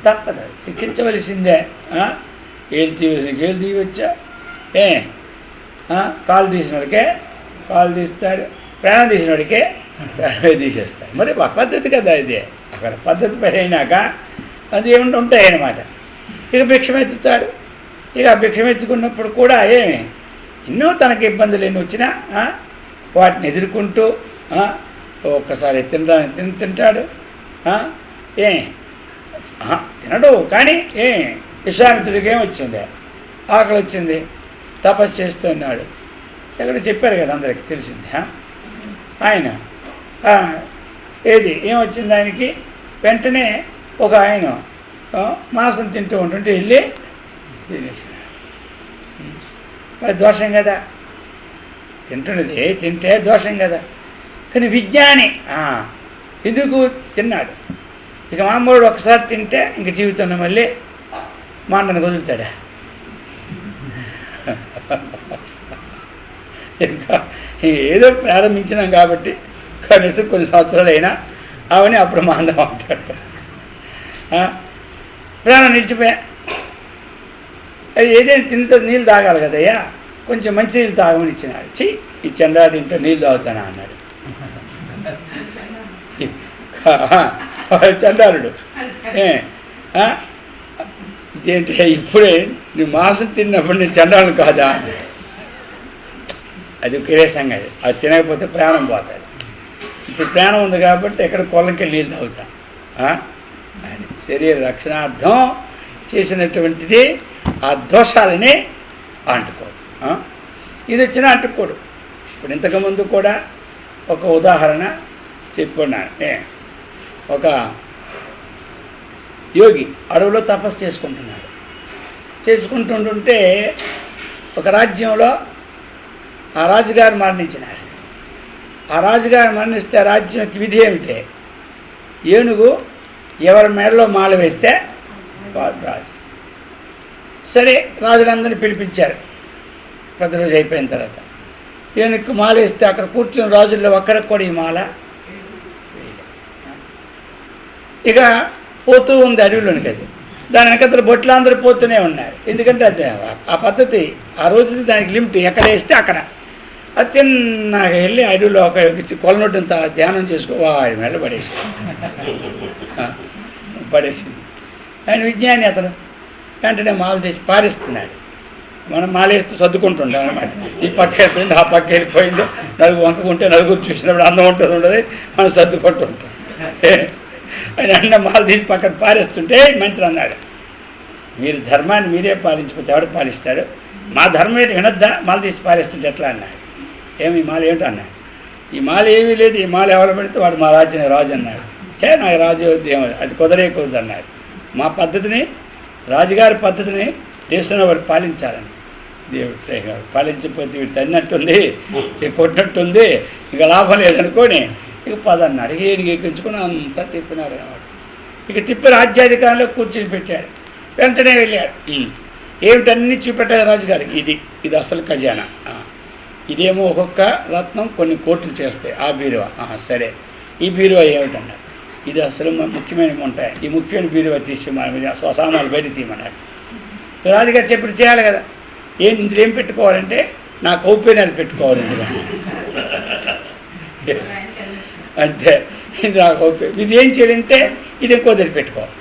తప్పదు, శిక్షించవలసిందే. ఏళ్ళు తీయవలసిన ఏళ్ళు తీయవచ్చా? కాలు తీసినోడికే కాలు తీస్తాడు, ప్రాణం తీసినోడికే ప్రాణమే తీసేస్తాడు. మరి పద్ధతి కదా ఇది. అక్కడ పద్ధతి పై అయినాక అది ఏమిటి ఉంటాయన్నమాట. ఇక భిక్షమెత్తుతాడు. ఇక భిక్షమెత్తుకున్నప్పుడు కూడా ఎన్నో తనకి ఇబ్బందులు ఎన్ని వచ్చినా వాటిని ఎదుర్కొంటూ ఒక్కసారి తింటాడు. తినడు, కానీ విశ్వామిత్రుడికి ఏమొచ్చింది? ఆకలి వచ్చింది, తపస్సు చేస్తున్నాడు. ఇక్కడ చెప్పారు కదా, అందరికీ తెలిసింది. ఆయన ఏమొచ్చింది ఆయనకి? వెంటనే ఒక ఆయన మాంసం తింటూ ఉంటుంటే వెళ్ళి తినేసినాడు. మరి దోషం కదా, తింటే దోషం కదా. కానీ విజ్ఞాని ఎందుకు తిన్నాడు? ఇక మామూలు ఒకసారి తింటే ఇంక జీవితంలో మళ్ళీ మాండను వదులుతాడా? ఇంకా ఏదో ప్రారంభించినాం కాబట్టి కనీసం కొన్ని సంవత్సరాలు అయినా అవన్నీ అప్పుడు మాందం అంటాడు. ప్రాణం నిలిచిపోయా. అది ఏదైనా తింటే నీళ్ళు తాగాలి కదయ్యా, కొంచెం మంచి నీళ్ళు తాగమని ఇచ్చినాడు. ఈ చంద్రాడి ఇంట్లో నీళ్ళు తాగుతానా అన్నాడు చండాలుడు. ఇదేంటి ఇప్పుడే నువ్వు మాంసం తిన్నప్పుడు నేను చండాలను కాదా? అది ఒకే సంగతి. అది తినకపోతే ప్రాణం పోతుంది. ఇప్పుడు ప్రాణం ఉంది కాబట్టి ఎక్కడ కొలంకి నీళ్ళు తాగుతా. అది శరీర రక్షణార్థం చేసినటువంటిది. ఆ దోషాలని అంటుకోడు. ఇది వచ్చినా అంటుకోడు. ఇప్పుడు ఇంతకుముందు కూడా ఒక ఉదాహరణ చెప్పుకున్నాను. ఒక యోగి అడవిలో తపస్సు చేసుకుంటున్నాడు. చేసుకుంటుంటే ఒక రాజ్యంలో ఆ రాజుగారు మరణించినారు. ఆ రాజుగారు మరణిస్తే ఆ రాజ్యంకి విధి ఏమిటి? ఏనుగు ఎవరి మేడలో మాల వేస్తే వాడు రాజు. సరే, రాజులందరినీ పిలిపించారు. ప్రతిరోజు అయిపోయిన తర్వాత ఏనుగుకి మాల వేస్తే అక్కడ కూర్చుని రాజుల్లో ఒక్కడికి కూడా ఈ మాల. ఇక పోతూ ఉంది అడవిలోనికి. అది దాని వెనకతల బొట్లు అందరూ పోతూనే ఉన్నారు. ఎందుకంటే అది ఆ పద్ధతి, ఆ రోజు దానికి లిమిట్. ఎక్కడ వేస్తే అక్కడ అది తిన్నాక వెళ్ళి అడవిలో ఒక కొలనొడ్డంత ధ్యానం చేసుకో వాడి మెడ పడేసింది. ఆయన విజ్ఞాని అతను వెంటనే మాల తీసి పారేస్తున్నాడు. మనం మాల వేస్తే సర్దుకుంటుంటాం అనమాట. ఈ పక్క వెళ్ళిపోయింది, ఆ పక్క వెళ్ళిపోయింది. నలుగురు వంకుంటే నలుగురు చూసినప్పుడు అందం ఉంటుంది ఉండదు, మనం సర్దుకుంటుంటాం. ఆయన అన్న మాల తీసి పక్కన పారేస్తుంటే మంత్రి అన్నాడు, మీరు ధర్మాన్ని మీరే పాలించిపోతే ఎవడు పాలిస్తాడు? మా ధర్మం ఏంటి వినొద్దా? మాల తీసి పారేస్తుంటే ఎట్లా అన్నాడు. ఏమి ఈ మాల ఏమిటో అన్నాడు. ఈ మాల ఏమీ లేదు, ఈ మాల ఎవరు పెడితే వాడు మా రాజ్యం రాజు అన్నాడు. నాకు రాజు ఏమో అది కుదరదు అన్నాడు. మా పద్ధతిని, రాజుగారి పద్ధతిని దేశంలో వాడు పాలించాలని. దేవుడు పాలించకపోతే వీడు తన్నట్టుంది, ఇక కొట్టినట్టుంది, ఇక లాభం లేదనుకొని ఇక పదన్నాడు. ఏడికి ఎక్కించుకొని అంతా తిప్పినారు అన్నమాట. ఇక తిప్పి రాజ్యాధికారంలో కూర్చొని పెట్టాడు. వెంటనే వెళ్ళాడు. ఏమిటన్నీ చూపెట్టాడు రాజుగారికి. ఇది అసలు ఖజానా. ఇదేమో ఒక్కొక్క రత్నం కొన్ని కోట్లు చేస్తాయి. ఆ బీరువా సరే, ఈ బీరువా ఏమిటన్నాడు. ఇది అసలు ముఖ్యమైనవి ఉంటాయి. ఈ ముఖ్యమైన బీరువా తీసి మన స్వసామాలు బయట తీయమన్నాడు. రాజుగారు చెప్పి చేయాలి కదా. ఇందులో ఏం పెట్టుకోవాలంటే నా కౌపీనాలు పెట్టుకోవాలి ఇందులో. అంతే, ఇది నా కౌపీ. ఇది ఏం చేయాలంటే ఇది ఎక్కువ దగ్గర పెట్టుకోవాలి.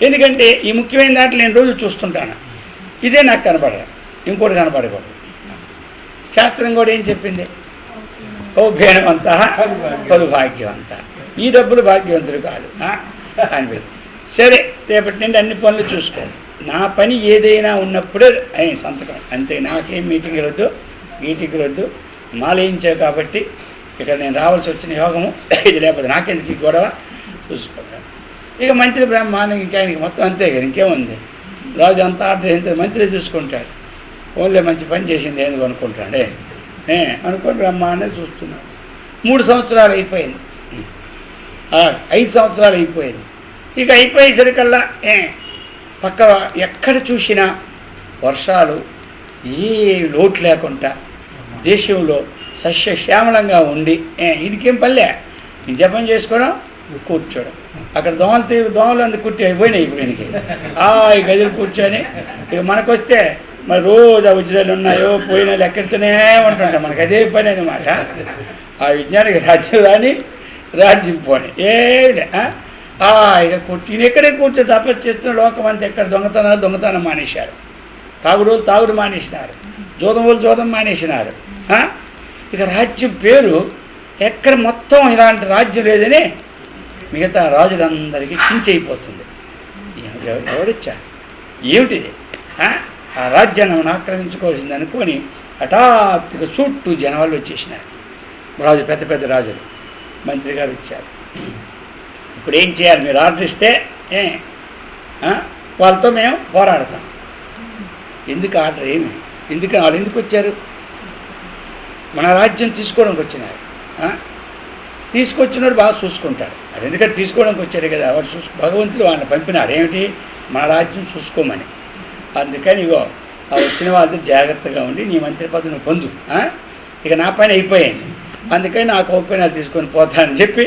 ఎందుకంటే ఈ ముఖ్యమైన దాంట్లో నేను రోజు చూస్తుంటాను. ఇదే నాకు కనపడదు, ఇంకోటి కనపడకూడదు. శాస్త్రం కూడా ఏం చెప్పింది? కౌభేనవంత కలు భాగ్యవంత. ఈ డబ్బులు భాగ్యవంతులు కాదు అని. సరే, రేపటి నుండి అన్ని పనులు చూసుకో. నా పని ఏదైనా ఉన్నప్పుడే ఆయన సంతకం. అంతే, నాకేం మీటింగ్లు వద్దు, గీటింగ్లు వద్దు. మాలేయించావు కాబట్టి ఇక్కడ నేను రావాల్సి వచ్చిన యోగము ఇది, లేకపోతే నాకెందుకు ఈ గొడవ చూసుకుంటాను. ఇక మంత్రి బ్రహ్మాండం ఇంకా ఆయనకి మొత్తం అంతే కదా, ఇంకేముంది. రాజు అంతా ఆర్డర్ అయిన మంత్రి చూసుకుంటాడు. ఓన్లీ మంచి పని చేసింది ఏంది అనుకుంటాడే అనుకొని బ్రహ్మాండం చూస్తున్నాడు. 3 సంవత్సరాలు అయిపోయింది, 5 సంవత్సరాలు అయిపోయింది. ఇక అయిపోయేసరికల్లా పక్క ఎక్కడ చూసినా వర్షాలు, ఏ లోటు లేకుండా దేశంలో సస్యశ్యామలంగా ఉండి ఇదికేం పల్లె జపం చేసుకోవడం, కూర్చోవడం. అక్కడ దోమలు అందు కుట్టి అయిపోయినాయి. ఇప్పుడు ఈయనకి ఈ గదిలో కూర్చొని ఇక మనకొస్తే మరి రోజు ఆ ఉజ్రాలు ఉన్నాయో పోయిన ఎక్కడితోనే ఉంటుంటాం. మనకు అదే పని అనమాట. ఆ విజ్ఞానికి రాజ్యం రాని రాజ్యం పోని ఇక ఈయన ఎక్కడే కూర్చొని తపస్సు చేస్తున్న లోకం అంతా ఎక్కడ దొంగతనం మానేశారు, తాగుడు మానేసినారు, జోదం మానేసినారు. ఇక రాజ్యం పేరు ఎక్కడ మొత్తం ఇలాంటి రాజ్యం లేదని మిగతా రాజులందరికీ కించైపోతుంది. ఎవడిచ్చాడు, ఏమిటిది? ఆ రాజ్యాన్ని మనం ఆక్రమించుకోవాల్సింది అనుకొని హఠాత్తుగా చుట్టూ జనాలు వచ్చేసినారు. పెద్ద పెద్ద రాజులు, మంత్రి గారు వచ్చారు. ఇప్పుడు ఏం చేయాలి? మీరు ఆర్డర్ ఇస్తే వాళ్ళతో మేము పోరాడతాం. ఎందుకు ఆర్డర్? వాళ్ళు ఎందుకు వచ్చారు? మన రాజ్యం తీసుకోవడానికి వచ్చినారు. తీసుకొచ్చినాడు బాగా చూసుకుంటాడు. అది ఎందుకంటే తీసుకోవడానికి వచ్చాడు కదా, వాడు భగవంతుడు వాళ్ళని పంపినాడు. ఏమిటి? మన రాజ్యం చూసుకోమని. అందుకని ఇగో ఆ వచ్చిన వాళ్ళతో జాగ్రత్తగా ఉండి నీ మంత్రి పదవి నువ్వు పొందు, ఇక నా పైన అయిపోయాను, అందుకని నా కౌపీనాలు తీసుకొని పోతానని చెప్పి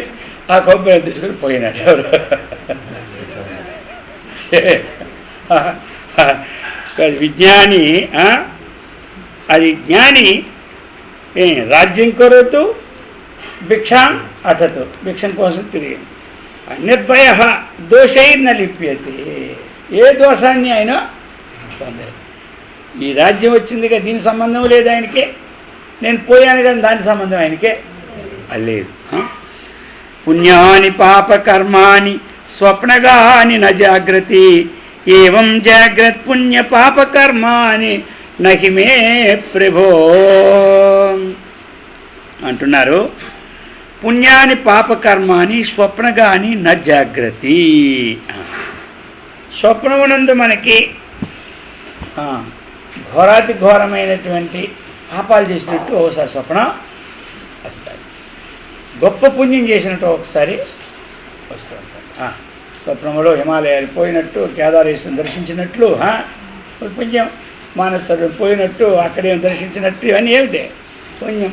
ఆ కౌపీనాలు తీసుకొని పోయినాడు. ఎవరు విజ్ఞాని, అది జ్ఞాని రాజ్యం కొరతు భిక్షాం అటతు, భిక్షం కోసం తిరిగి నిర్భయ దోషైర్న లిప్యతే, ఏ దోషాన్ని ఆయన పొందరు. ఈ రాజ్యం వచ్చిందిగా దీని సంబంధం లేదు ఆయనకే, నేను పోయాను కానీ దాని సంబంధం ఆయనకే లేదు. పుణ్యాని పాపకర్మాని స్వప్నగాని న జాగ్రతి, ఏవం జాగ్రత్ పుణ్య పాపకర్మాని నహి మే ప్రభో అంటున్నారు. పుణ్యాని పాపకర్మాని స్వప్నగాని న జాగ్రతి, స్వప్నమునందు మనకి ఘోరాతి ఘోరమైనటువంటి పాపాలు చేసినట్టు ఒకసారి స్వప్నం వస్తాయి, గొప్ప పుణ్యం చేసినట్టు ఒకసారి వస్తూ ఉంటాయి. స్వప్నంలో హిమాలయాలు పోయినట్టు, కేదారేశ్వరుని దర్శించినట్లు, పుణ్యం మానసరుడు పోయినట్టు, అక్కడేం దర్శించినట్టు, ఇవన్నీ ఏమిటి పుణ్యం.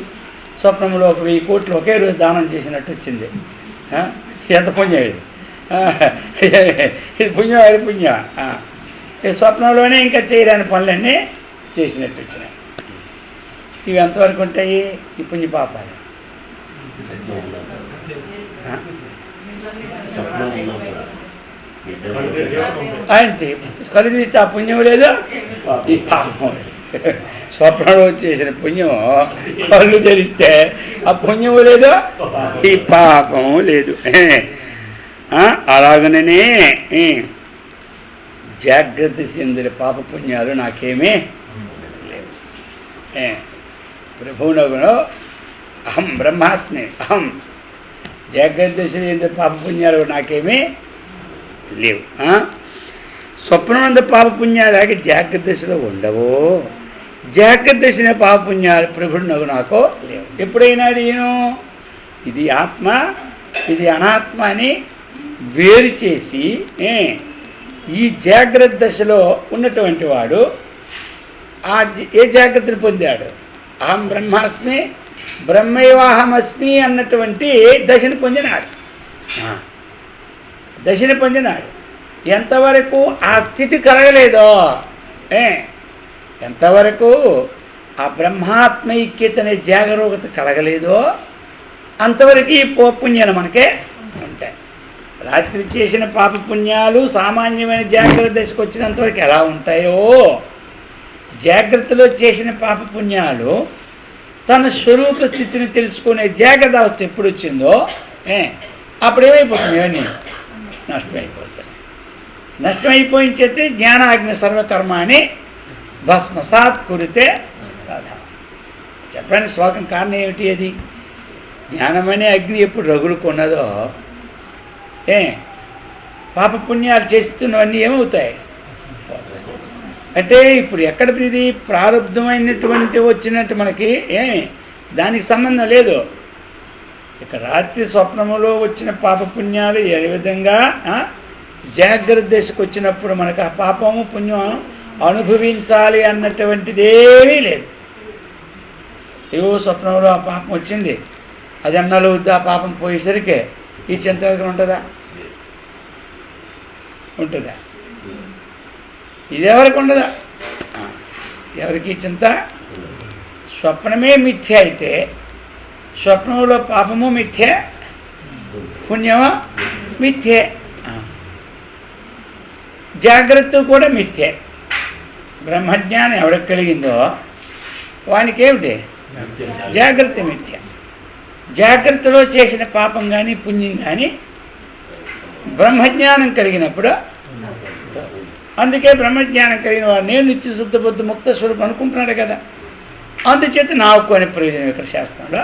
స్వప్నంలో 1000 కోట్లు ఒకే రోజు దానం చేసినట్టు వచ్చింది, ఎంత పుణ్యం ఇది, ఇది పుణ్యం, అది పుణ్యం. ఈ స్వప్నంలోనే ఇంకా చేయలేని పనులన్నీ చేసినట్టు వచ్చినాయి. ఇవి ఎంతవరకు ఉంటాయి ఈ పుణ్య పాపాలు? అంతే, కళ్ళు తీస్తే ఆ పుణ్యం లేదు, ఈ పాపం. స్వప్నంలో చేసిన పుణ్యం కళ్ళు తెరిస్తే ఆ పుణ్యము లేదు, ఈ పాపము లేదు. అలాగనే జాగ్రత్త చెందిన పాపపుణ్యాలు నాకేమీ లేవు. ప్రభువునగును అహం బ్రహ్మాస్మి, అహం జాగ్రత్త చెందిన పాపపుణ్యాలు నాకేమీ లేవు. స్వప్నమందు పాపపుణ్యాలు జాగ్రత్త దశలో ఉండవో, జాగ్రత్త దశన పాపపుణ్యాలు ప్రభువునగు నాకో లేవు. ఎప్పుడైనా నేను ఇది ఆత్మ ఇది అనాత్మ అని వేరు చేసి ఈ జాగ్రత్త దశలో ఉన్నటువంటి వాడు ఏ జాగ్రత్తను పొందాడు? అహం బ్రహ్మాస్మి బ్రహ్మైవాహమస్మి అన్నటువంటి దశను పొందినాడు, దశను పొందినాడు. ఎంతవరకు ఆ స్థితి కలగలేదో, ఎంతవరకు ఆ బ్రహ్మాత్మైక్యతనే జాగరూకత కలగలేదో అంతవరకు ఈ పుణ్యాలు మనకే ఉంటాయి. రాత్రి చేసిన పాపపుణ్యాలు సామాన్యమైన జాగ్రత్త దశకు వచ్చినంతవరకు ఎలా ఉంటాయో, జాగ్రత్తలో చేసిన పాపపుణ్యాలు తన స్వరూప స్థితిని తెలుసుకునే జాగ్రత్త అవస్థ ఎప్పుడు వచ్చిందో అప్పుడు ఏమైపోతుంది, ఇవన్నీ నష్టమైపోతాయి. నష్టమైపోయిన చేతే జ్ఞానాగ్ని సర్వకర్మాని భస్మసాత్ కురితే రాధ. చెప్పడానికి శ్లోకం కారణం ఏమిటి? అది జ్ఞానమనే అగ్ని ఎప్పుడు రగులుకున్నదో పాపపుణ్యాలు చేస్తున్నవన్నీ ఏమవుతాయి అంటే, ఇప్పుడు ఎక్కడ ఇది ప్రారంధమైనటువంటి వచ్చినట్టు మనకి దానికి సంబంధం లేదు. ఇక రాత్రి స్వప్నములో వచ్చిన పాపపుణ్యాలు ఏ విధంగా జాగ్రత్త దశకు వచ్చినప్పుడు మనకు ఆ పాపము పుణ్యం అనుభవించాలి అన్నటువంటిదేమీ లేదు. ఏవో స్వప్నంలో ఆ పాపం వచ్చింది, అది అన్నాలు ఆ పాపం పోయేసరికి ఈ చింత ఉంటుందా? ఉంటుందా? ఇది ఎవరికి ఉండదా? ఎవరికి చింత? స్వప్నమే మిథ్య అయితే స్వప్నంలో పాపము మిథ్యే, పుణ్యము మిథ్యే, జాగ్రత్త కూడా మిథ్యే. బ్రహ్మజ్ఞానం ఎవరికి కలిగిందో వానికి ఏమిటి? జాగ్రత్త మిథ్య. జాగ్రత్తలో చేసిన పాపం కానీ పుణ్యం కానీ బ్రహ్మజ్ఞానం కలిగినప్పుడు, అందుకే బ్రహ్మజ్ఞానం కలిగిన వాడు నేను నిత్య శుద్ధ బుద్ధి ముక్త స్వరూపం అనుకుంటున్నాడు కదా, అందుచేత నాకు అనే ప్రయోజనం ఇక్కడ శాస్త్రంలో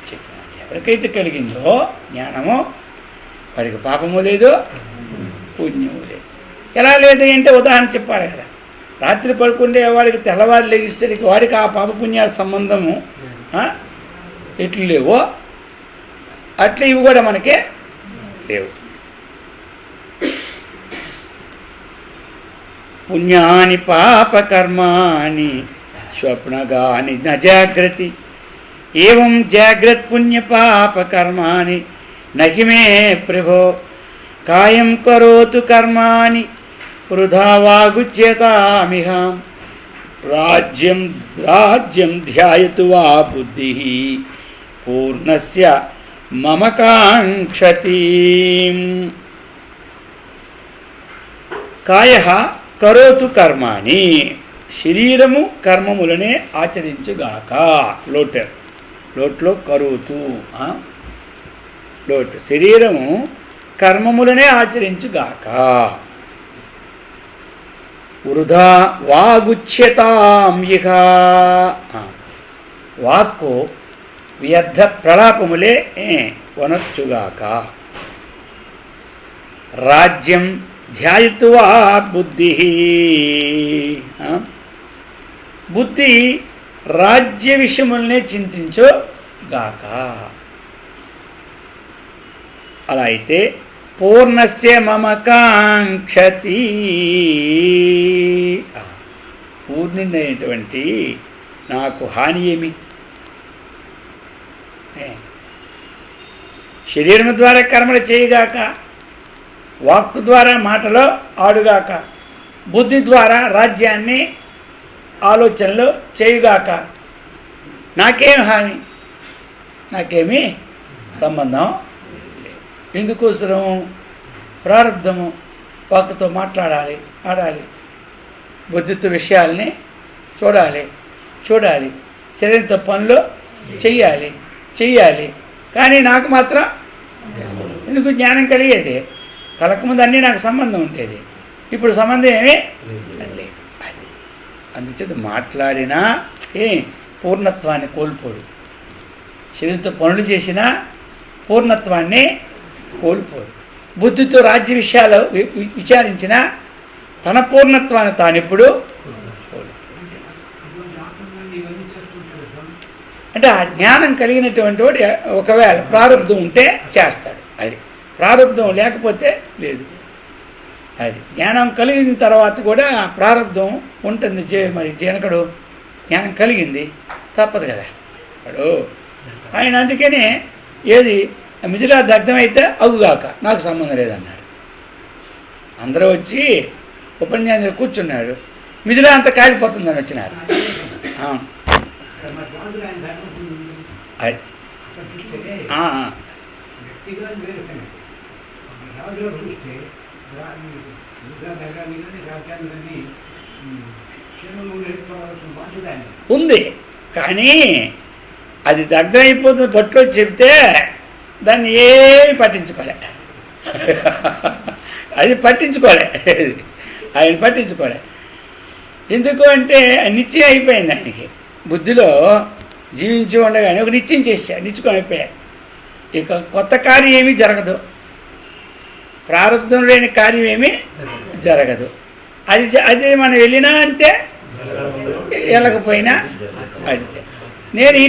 చెప్పినాడు. ఎవరికైతే కలిగిందో జ్ఞానము వాడికి పాపము లేదు, పుణ్యము లేదు. ఎలా లేదు అంటే ఉదాహరణ చెప్పాలి కదా, రాత్రి పడుకుంటే వాడికి తెల్లవారు లెగిస్తే వాడికి ఆ పాపపుణ్యాల సంబంధము ఎట్లు లేవో అట్లా ఇవి కూడా మనకే లేవు. పుణ్యాని పాపకర్మాణి స్వప్నగాని న జాగ్రతి ఏవం జాగ్రత్ పుణ్యపాపకర్మాణి నహి మే ప్రభో కాయం కరోతు కర్మాణి వృధా వాగుచ్యతామిహం రాజ్యం రాజ్యం ధ్యాయతు వా బుద్ధి పూర్ణస్య మమ కాంక్షతి. కాయ కరోతు కర్మాణి, శరీరము కర్మములనే ఆచరించుగాక. లోట్లో కరోతు, లోటు శరీరము కర్మములనే ఆచరించుగాక. వృధా వాగుచ్యతాం ఇహ, వాక్కు వ్యర్థ ప్రలాపములే వనర్చుగాక. రాజ్యం ధ్యాయత్వా బుద్ధి, బుద్ధి రాజ్య విషయములనే చింతించుగాక. అలా అయితే పూర్ణస్య మమ కాంక్షతి, పూర్ణుడైనటువంటి నాకు హాని ఏమి? శరీరము ద్వారా కర్మలు చేయగాక, వాక్కు ద్వారా మాటలో ఆడుగాక, బుద్ధి ద్వారా రాజ్యాన్ని ఆలోచనలు చేయుగాక. నాకేం హాని? నాకేమీ సంబంధం లేదు. ఎందుకోసము? ప్రారంధము. వాక్కుతో మాట్లాడాలి, ఆడాలి, బుద్ధితో విషయాల్ని చూడాలి, శరీరంతో పనులు చెయ్యాలి. కానీ నాకు మాత్రం ఎందుకు? జ్ఞానం కలిగేది. కలకముందు అన్నీ నాకు సంబంధం ఉండేది, ఇప్పుడు సంబంధం ఏమీ లేదు. అందుచేత మాట్లాడినా పూర్ణత్వాన్ని కోల్పోడు, శరీరంతో పనులు చేసినా పూర్ణత్వాన్ని కోల్పోడు, బుద్ధితో రాజ్య విషయాలు విచారించిన తన పూర్ణత్వాన్ని తానిప్పుడు అంటే ఆ జ్ఞానం కలిగినటువంటి వాడు ఒకవేళ ప్రారంధం ఉంటే చేస్తాడు. అది ప్రారంధం లేకపోతే లేదు. అది జ్ఞానం కలిగిన తర్వాత కూడా ప్రారంధం ఉంటుంది. మరి జనకుడు జ్ఞానం కలిగింది, తప్పదు కదా వాడు. ఆయన అందుకనే ఏది మిథిలా దగ్ధమైతే అగుగాక, నాకు సంబంధం లేదన్నాడు. అందరూ వచ్చి ఉపన్యాసం కూర్చున్నాడు, మిథిలా అంతా కాలిపోతుందని వచ్చినారు. అవును, ఉంది. కానీ అది దగ్ధం అయిపోతుంది పట్టులో చెప్తే దాన్ని ఏమి పట్టించుకోలే. అది పట్టించుకోలే, ఆయన పట్టించుకోలే. ఎందుకు అంటే నిశ్చయం అయిపోయింది ఆయనకి. బుద్ధిలో జీవించి ఉండగానే ఒక నిశ్చయం చేశాడు, నిశ్చుకొని అయిపోయాడు. ఇక కొత్త కార్యం ఏమీ జరగదు, ప్రారంభం లేని కార్యం ఏమీ జరగదు. అది మనం వెళ్ళినా అంతే, వెళ్ళకపోయినా అంతే. నేను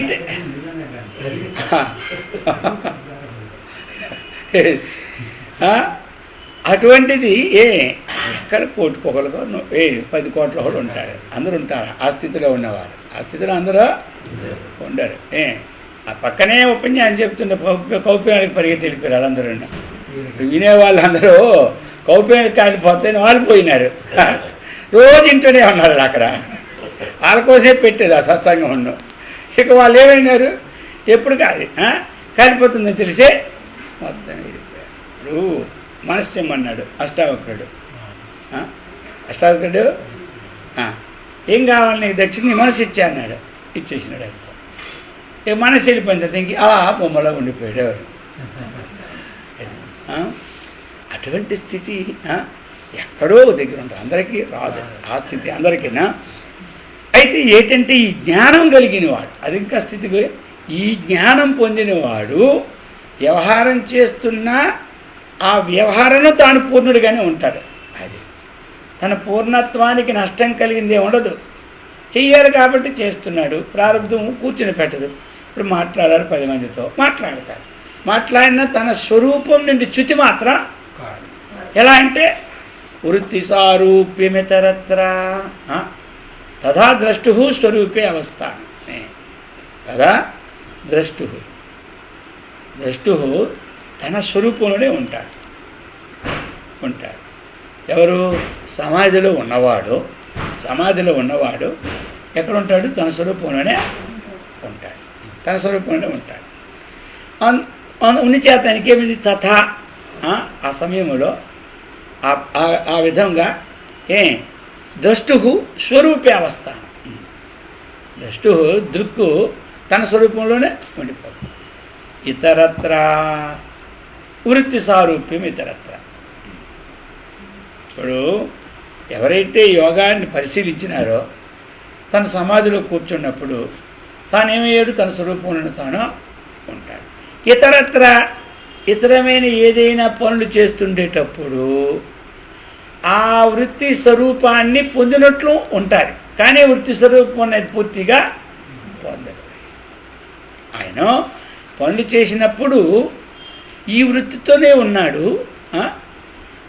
అటువంటిది ఎక్కడ కోటుకోగలదో 10 కోట్ల వాళ్ళు ఉంటారు, అందరూ ఉంటారు ఆ స్థితిలో ఉన్నవారు. ఆ స్థితిలో అందరూ ఉండరు. ఆ పక్కనే ఉపన్యాసం చెప్తుండే కౌపేయానికి పరిగెత్తి వెళ్ళిపోయారు వాళ్ళందరూ. వినేవాళ్ళందరూ కౌపేయానికి కాలిపోతే వాళ్ళు పోయినారు. రోజు ఇంట్లోనే ఉన్నారు అక్కడ, వాళ్ళ కోసమే పెట్టేది ఆ సత్సంగం ఉన్న. ఇక వాళ్ళు ఏమైనారు, ఎప్పుడు కాదు కాలిపోతుందని తెలిసే మొత్తం వెళ్ళిపోయారు. మనస్యం అన్నాడు అష్టావక్రుడు. ఏం కావాలి నీకు దక్షిణ? నీ మనసు ఇచ్చా అన్నాడు. ఇచ్చేసినాడు. అయిపో ఇక మనసు వెళ్ళిపోయిన తర్వాత ఇంక అలా బొమ్మలో ఉండిపోయాడు. ఎవరు అటువంటి స్థితి ఎక్కడో దగ్గర ఉంటుంది, అందరికీ రాదు ఆ స్థితి అందరికీనా. అయితే ఏంటంటే ఈ జ్ఞానం కలిగినవాడు, అది ఇంకా స్థితికి ఈ జ్ఞానం పొందినవాడు వ్యవహారం చేస్తున్నా ఆ వ్యవహారంలో తాను పూర్ణుడిగానే ఉంటాడు. అది తన పూర్ణత్వానికి నష్టం కలిగిందే ఉండదు. చెయ్యాలి కాబట్టి చేస్తున్నాడు. ప్రారంభం కూర్చుని పెట్టదు. ఇప్పుడు మాట్లాడాలి, 10 మందితో మాట్లాడతాడు. మాట్లాడిన తన స్వరూపం నుండి చ్యుతి మాత్రం ఎలా అంటే వృత్తి సారూప్యమితరత్ర తథా ద్రష్టు స్వరూపే అవస్థానం. తదా ద్రష్టు తన స్వరూపంలోనే ఉంటాడు. ఎవరు? సమాధిలో ఉన్నవాడు ఎక్కడ ఉంటాడు? తన స్వరూపంలోనే ఉంటాడు. ఉన్ని చేత ఆయనకేమిది? తథా ఆ సమయంలో ఆ విధంగా ద్రష్టు స్వరూపే అవస్థానం. ద్రష్టు దృక్కు తన స్వరూపంలోనే ఉండిపోతుంది. ఇతరత్ర వృత్తి సారూప్యం ఇతరత్ర. ఇప్పుడు ఎవరైతే యోగాన్ని పరిశీలించినారో తన సమాధిలో కూర్చున్నప్పుడు తానేమయ్యాడు? తన స్వరూపంలో తాను ఉంటాడు. ఇతరత్ర ఇతరమైన ఏదైనా పనులు చేస్తుండేటప్పుడు ఆ వృత్తి స్వరూపాన్ని పొందినట్లు ఉంటారు, కానీ వృత్తి స్వరూపం అనేది పూర్తిగా పొందరు. ఆయన పనులు చేసినప్పుడు ఈ వృత్తితోనే ఉన్నాడు.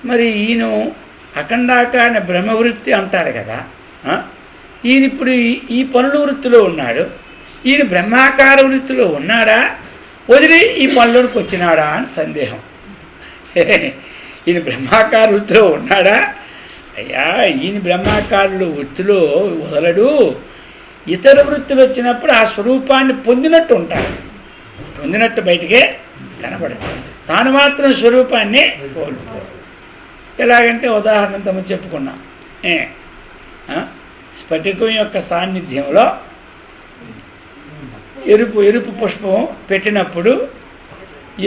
మరి ఈయన అఖండాకార బ్రహ్మవృత్తి అంటారు కదా, ఈయన ఇప్పుడు ఈ పనుల వృత్తిలో ఉన్నాడు. ఈయన బ్రహ్మాకార వృత్తిలో ఉన్నాడా, వదిలి ఈ పనులోకి వచ్చినాడా అని సందేహం. ఈయన బ్రహ్మాకార వృత్తిలో ఉన్నాడా? అయ్యా, ఈయన బ్రహ్మాకారుడు వృత్తిలో వదలడు. ఇతర వృత్తులు వచ్చినప్పుడు ఆ స్వరూపాన్ని పొందినట్టు ఉంటాడు, పొందినట్టు బయటికే కనబడదు. తాను మాత్రం స్వరూపాన్ని కోల్పోడు. ఎలాగంటే ఉదాహరణతో మనం చెప్పుకున్నాం, స్ఫటికం యొక్క సాన్నిధ్యంలో ఎరుపు పుష్పం పెట్టినప్పుడు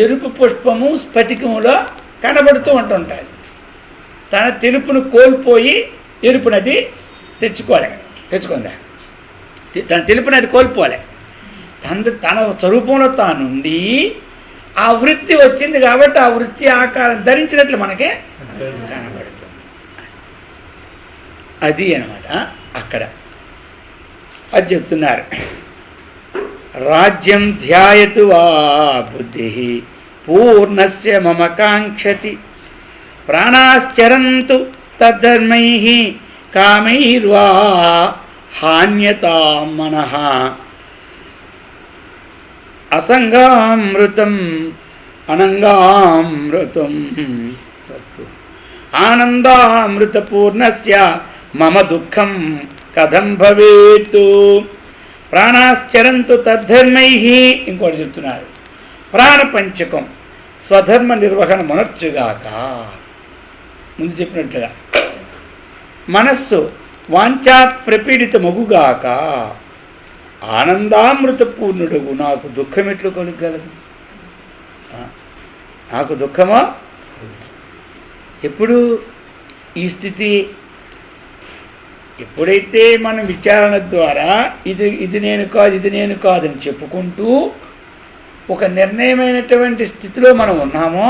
ఎరుపు పుష్పము స్ఫటికములో కనబడుతూ ఉంటుంటుంది. తన తెలుపును కోల్పోయి ఎరుపునది తెచ్చుకుందా? తన తెలుపునది కోల్పోలే. తన స్వరూపంలో తానుండి ఆ వృత్తి వచ్చింది కాబట్టి ఆ వృత్తి ఆకారం ధరించినట్లు మనకే కనబడుతుంది. అది అన్నమాట. అక్కడ అది చెప్తున్నారు. రాజ్యం ధ్యాయతు వా బుద్ధి పూర్ణస్య మమ కాంక్షతి ప్రాణాశ్చరంతు తద్ధర్మైః కామైర్వా హాన్యతాం మనః అసంగామృతం అనంగామృతం ఆనందామృతపూర్ణస్య మమ దుఃఖం కథం భవేత్ ప్రాణాశ్చరంతు తద్ధర్మైః. ఇంకోటి చెప్తున్నారు, ప్రాణపంచకం స్వధర్మ నిర్వహణ మనొచ్చుగాక. ముందు చెప్పినట్టుగా మనస్సు వాంఛా ప్రపీడిత మగుగాక. ఆనందామృతపూర్ణుడుగు నాకు దుఃఖం ఎట్లు కలుగలదు? నాకు దుఃఖమా? ఎప్పుడు ఈ స్థితి? ఎప్పుడైతే మనం విచారణ ద్వారా ఇది నేను కాదని చెప్పుకుంటూ ఒక నిర్ణయమైనటువంటి స్థితిలో మనం ఉన్నామో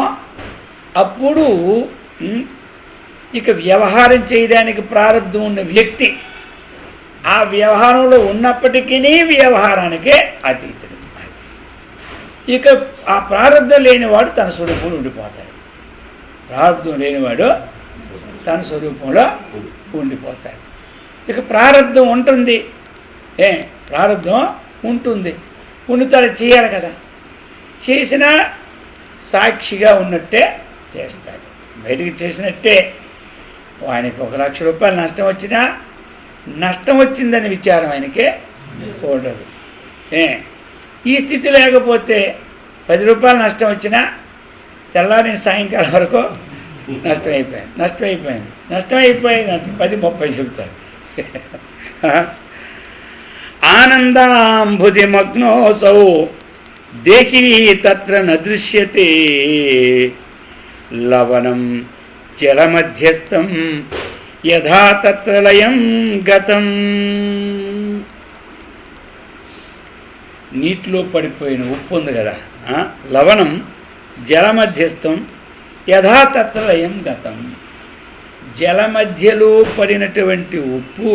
అప్పుడు ఇక వ్యవహారం చేయడానికి ప్రారంభం ఉన్న వ్యక్తి ఆ వ్యవహారంలో ఉన్నప్పటికీ వ్యవహారానికే అతీతుడు. ఇక ఆ ప్రారంభం లేనివాడు తన స్వరూపంలో ఉండిపోతాడు. ప్రారంభం లేనివాడు తన స్వరూపంలో ఉండిపోతాడు. ఇక ప్రారంభం ఉంటుంది, ప్రారంభం ఉంటుంది, ఉండుతాడు, చేయాలి కదా. చేసినా సాక్షిగా ఉన్నట్టే చేస్తాడు, బయటికి చేసినట్టే. ఆయనకి 1 లక్ష రూపాయలు నష్టం వచ్చినా నష్టం వచ్చిందని విచారం ఆయనకే కూడదు. ఈ స్థితి లేకపోతే 10 రూపాయలు నష్టం వచ్చినా తెల్లారి సాయంకాలం వరకు నష్టమైపోయింది అంటే 10-30 చెబుతాడు. ఆనందాంబుధి మగ్నోసౌ దేహి తత్ర నదృశ్యతే లవణం జలమధ్యస్థం యథా తత్ర లయం గతం. నీటిలో పడిపోయిన ఉప్పు ఉంది కదా, లవణం జలమధ్యస్థం యథా తత్ర లయం గతం. జలమధ్యలో పడినటువంటి ఉప్పు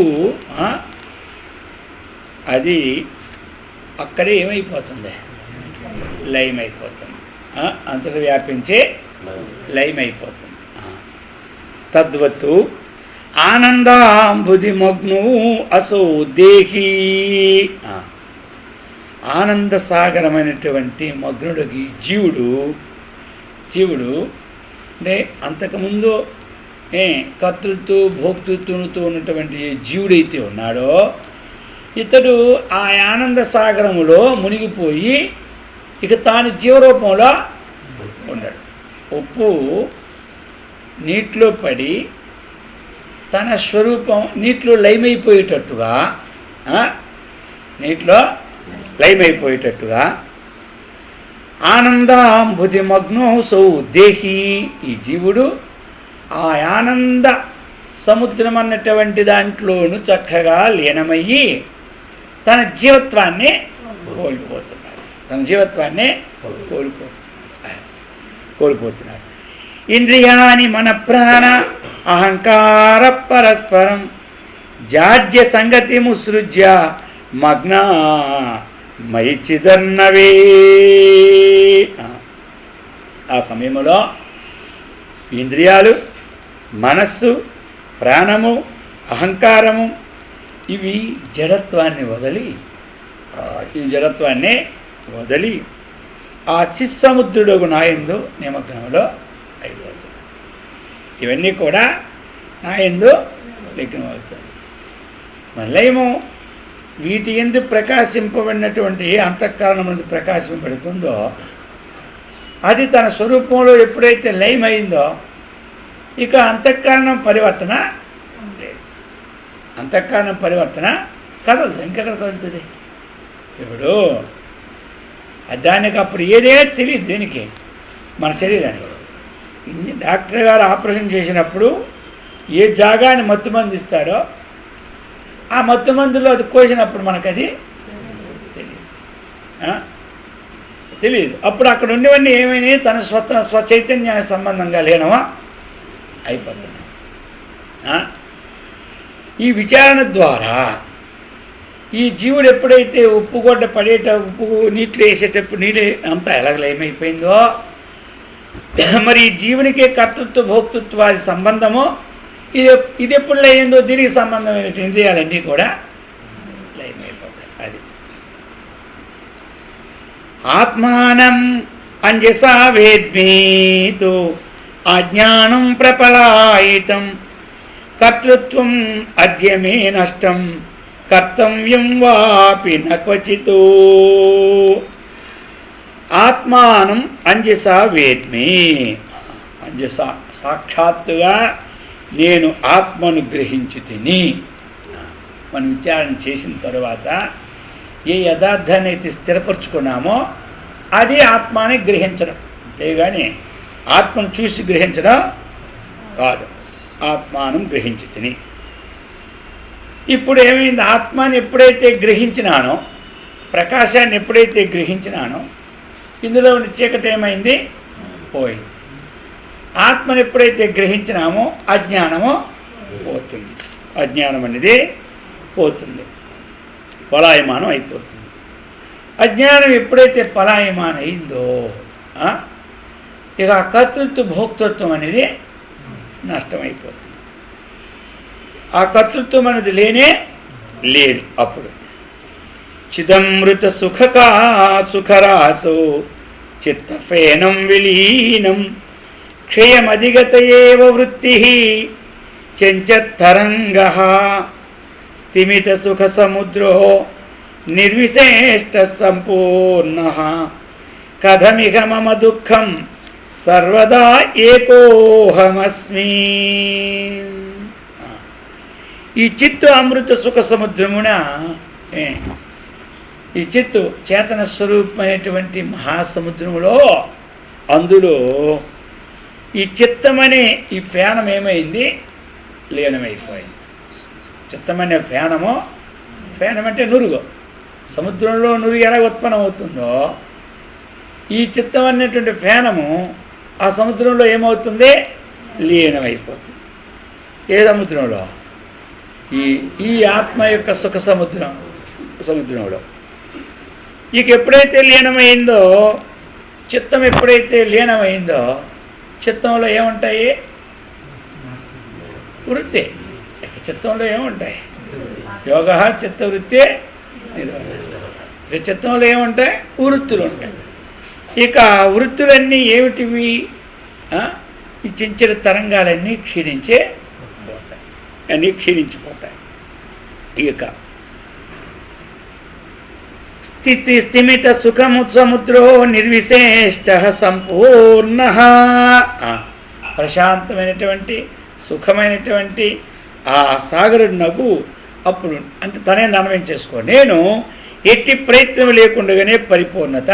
అది అక్కడే ఏమైపోతుంది? లయమైపోతుంది. అంతటా వ్యాపించే లయమైపోతుంది. తద్వత్తు ఆనందాంబుధిమగ్ను అసో దేహీ. ఆనంద సాగరమైనటువంటి మగ్నుడికి జీవుడు అంటే అంతకుముందు కర్తృత్వ భోక్తృత్వంతో ఉన్నటువంటి జీవుడైతే ఉన్నాడో ఇతడు ఆ ఆనంద సాగరములో మునిగిపోయి ఇక తాను జీవరూపంలో ఉన్నాడు. ఉప్పు నీటిలో పడి తన స్వరూపం నీటిలో లయమైపోయేటట్టుగా ఆనందాంబుధి మగ్నో సౌ దేహి. ఈ జీవుడు ఆ ఆనంద సముద్రం అన్నటువంటి దాంట్లోనూ చక్కగా లీనమయ్యి తన జీవత్వాన్ని కోల్పోతున్నాడు. ఇంద్రియాని మన ప్రాణ అహంకార పరస్పరం జాడ్య సంగతి ముసృజ్య మగ్న మైచిదన్నవే. ఆ సమయంలో ఇంద్రియాలు, మనస్సు, ప్రాణము, అహంకారము ఇవి జడత్వాన్ని వదలి ఆ చిస్సముద్రుడు నాయందు నిమగ్నంలో అయిపోతుంది. ఇవన్నీ కూడా నాయందు లిగ్నమవుతుంది. మళ్ళేమో వీటి ఎందు ప్రకాశింపబడినటువంటి అంతఃకరణం ప్రకాశింపబడుతుందో అది తన స్వరూపంలో ఎప్పుడైతే లయమైందో ఇక అంతఃకరణం పరివర్తన లేదు. అంతఃకరణం పరివర్తన కదలదు. ఇంకెక్కడ కదులుతుంది? ఇప్పుడు దానికి అప్పుడు ఏదే తెలియదు దేనికి, మన శరీరానికి. డాక్టర్ గారు ఆపరేషన్ చేసినప్పుడు ఏ జాగాని మత్తుమందు ఇస్తాడో ఆ మత్తుమందులో అది కోసినప్పుడు మనకు అది తెలియదు. అప్పుడు అక్కడ ఉండేవన్నీ ఏమైనా తన స్వచైతన్యానికి సంబంధంగా లేనవా అయిపోతున్నాయి. ఈ విచారణ ద్వారా ఈ జీవుడు ఎప్పుడైతే ఉప్పు నీటిలో వేసేటప్పుడు నీళ్ళు అంతా ఎలాగలేమైపోయిందో మరి ఈ జీవునికే కర్తృత్వ భోక్తృత్వాది సంబంధమో ఇది ఎప్పుడు లయిందో దీనికి సంబంధమైన ఇంద్రియాలన్నీ కూడా లయమైపోతాయి. అది ఆత్మానం అంజసా వేద్మీతో అజ్ఞానం ప్రపలాయితం కర్తృత్వం అద్యమే నష్టం కర్తవ్యం వాపి నక్వచితో. ఆత్మానం అంజసా వేద్మి. అంజస సాక్షాత్తుగా నేను ఆత్మను గ్రహించి తిని. మనం విచారణ చేసిన తర్వాత ఏ యథార్థాన్ని అయితే స్థిరపరచుకున్నామో అది ఆత్మని గ్రహించడం, అంతేగాని ఆత్మను చూసి గ్రహించడం కాదు. ఆత్మానం గ్రహించి తిని. ఇప్పుడు ఏమైంది? ఆత్మాని ఎప్పుడైతే గ్రహించినానో, ప్రకాశాన్ని ఎప్పుడైతే గ్రహించినానో ఇందులో ఉన్న చీకటి ఏమైంది? పోయింది. ఆత్మను ఎప్పుడైతే గ్రహించినామో అజ్ఞానము పోతుంది. అజ్ఞానం అనేది పోతుంది, పలాయమానం అయిపోతుంది. అజ్ఞానం ఎప్పుడైతే పలాయమానం అయిందో ఇక కర్తృత్వ భోక్తృత్వం అనేది నష్టమైపోతుంది. ఆ కర్తృత్వం అనేది లేదు. అప్పుడు చిదమృత సుఖరాసో చిత్తఫేనం విలీనం క్షయమధిగత ఏవ వృత్తి చెంచత్తరంగః స్థిమిత సుఖ సముద్రో నిర్విశేష్ట సంపూర్ణః కథమిహ మమ దుఃఖం సర్వదా ఏకోహమస్మి. ఈ చిత్తు అమృత సుఖ సముద్రమున ఈ చిత్తు చేతన స్వరూపమైనటువంటి మహాసముద్రములో అందులో ఈ చిత్తమనే ఈ ఫేనం ఏమైంది? లీనమైపోయింది. చిత్తమనే ఫేనం అంటే నురుగు. సముద్రంలో నురుగు ఎలా ఉత్పన్నం అవుతుందో ఈ చిత్తం అనేటువంటి ఫేనము ఆ సముద్రంలో ఏమవుతుంది? లీనమైపోతుంది. ఏ సముద్రంలో? ఈ ఆత్మ యొక్క సుఖ సముద్రంలో. ఇక ఎప్పుడైతే లీనమైందో, చిత్తం ఎప్పుడైతే లీనమైందో చిత్తంలో ఏముంటాయి? వృత్తే. ఇక చిత్తంలో ఏముంటాయి? యోగ చిత్తవృత్తే నిరోధ. ఇక చిత్తంలో ఏముంటాయి? వృత్తులు ఉంటాయి. ఇక వృత్తులన్నీ ఏమిటివి? ఈ చిన్న తరంగాలన్నీ క్షీణించే పోతాయి, అన్నీ క్షీణించిపోతాయి. ఇక స్థిమిత సుఖముత్సముద్రో నిర్విశేష్ట సంపూర్ణ. ప్రశాంతమైనటువంటి సుఖమైనటువంటి ఆ సాగరుడు నగు అప్పుడు అంటే తనే దానం చేసుకో. నేను ఎట్టి ప్రయత్నం లేకుండానే పరిపూర్ణత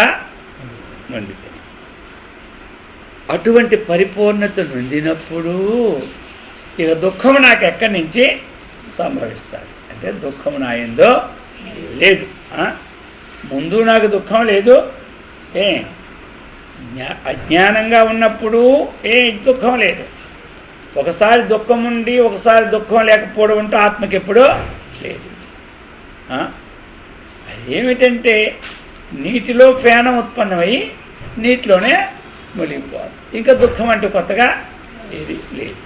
నొందుతాను. అటువంటి పరిపూర్ణత నొందినప్పుడు ఇక దుఃఖము నాకు ఎక్కడి నుంచి సంభవిస్తాడు అంటే దుఃఖము నా యందు లేదు. ముందు నాకు దుఃఖం లేదు. అజ్ఞానంగా ఉన్నప్పుడు దుఃఖం లేదు. ఒకసారి దుఃఖం ఉండి ఒకసారి దుఃఖం లేకపోవడం అంటూ ఆత్మకి ఎప్పుడూ లేదు. అదేమిటంటే నీటిలో ఫేనం ఉత్పన్నమై నీటిలోనే మునిగిపోవాలి. ఇంకా దుఃఖం అంటూ కొత్తగా ఏది లేదు.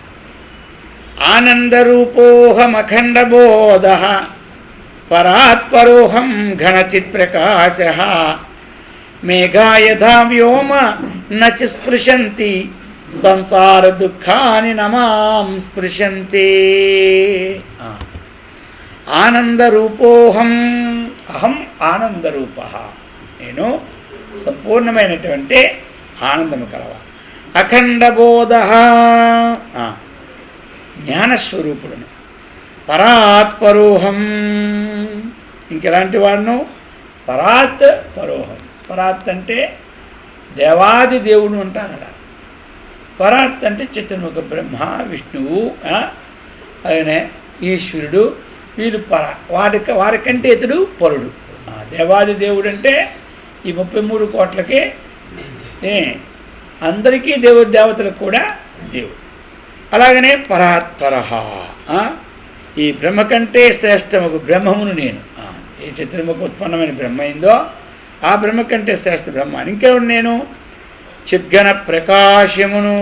ఆనందరూపోహమఖండబోధ పరాత్పరోహం ఘనచిత్ ప్రకాశ మేఘా యథా వ్యోమ నచ స్పృశంతి సంసార దుఃఖాని నమాం స్పృశంతే. ఆనందరూపోహం, అహం ఆనందరూప, నేను సంపూర్ణమైనటువంటి ఆనందము కలవ. అఖండబోధ, జ్ఞానస్వరూపుడును. పరాత్పరోహం, ఇంకెలాంటి వాడును? పరాత్ పరోహం. పరాత్ అంటే దేవాది దేవుడు అంటా కదా. పరాత్ అంటే చతుర్ముఖ బ్రహ్మ, విష్ణువు, ఆయన ఈశ్వరుడు, వీళ్ళు పర. వారికంటే ఇతడు పరుడు. దేవాది దేవుడు అంటే ఈ 33 కోట్లకి అందరికీ దేవుడు, దేవతలకు కూడా దేవుడు. అలాగనే పరాత్పరహ, ఈ బ్రహ్మ కంటే శ్రేష్టముకు బ్రహ్మమును నేను. ఏ చతుర్ముఖ ఉత్పన్నమైన బ్రహ్మ అయిందో ఆ బ్రహ్మ కంటే శ్రేష్ఠ బ్రహ్మ. ఇంకెవడు నేను? చిద్గణ ప్రకాశమును.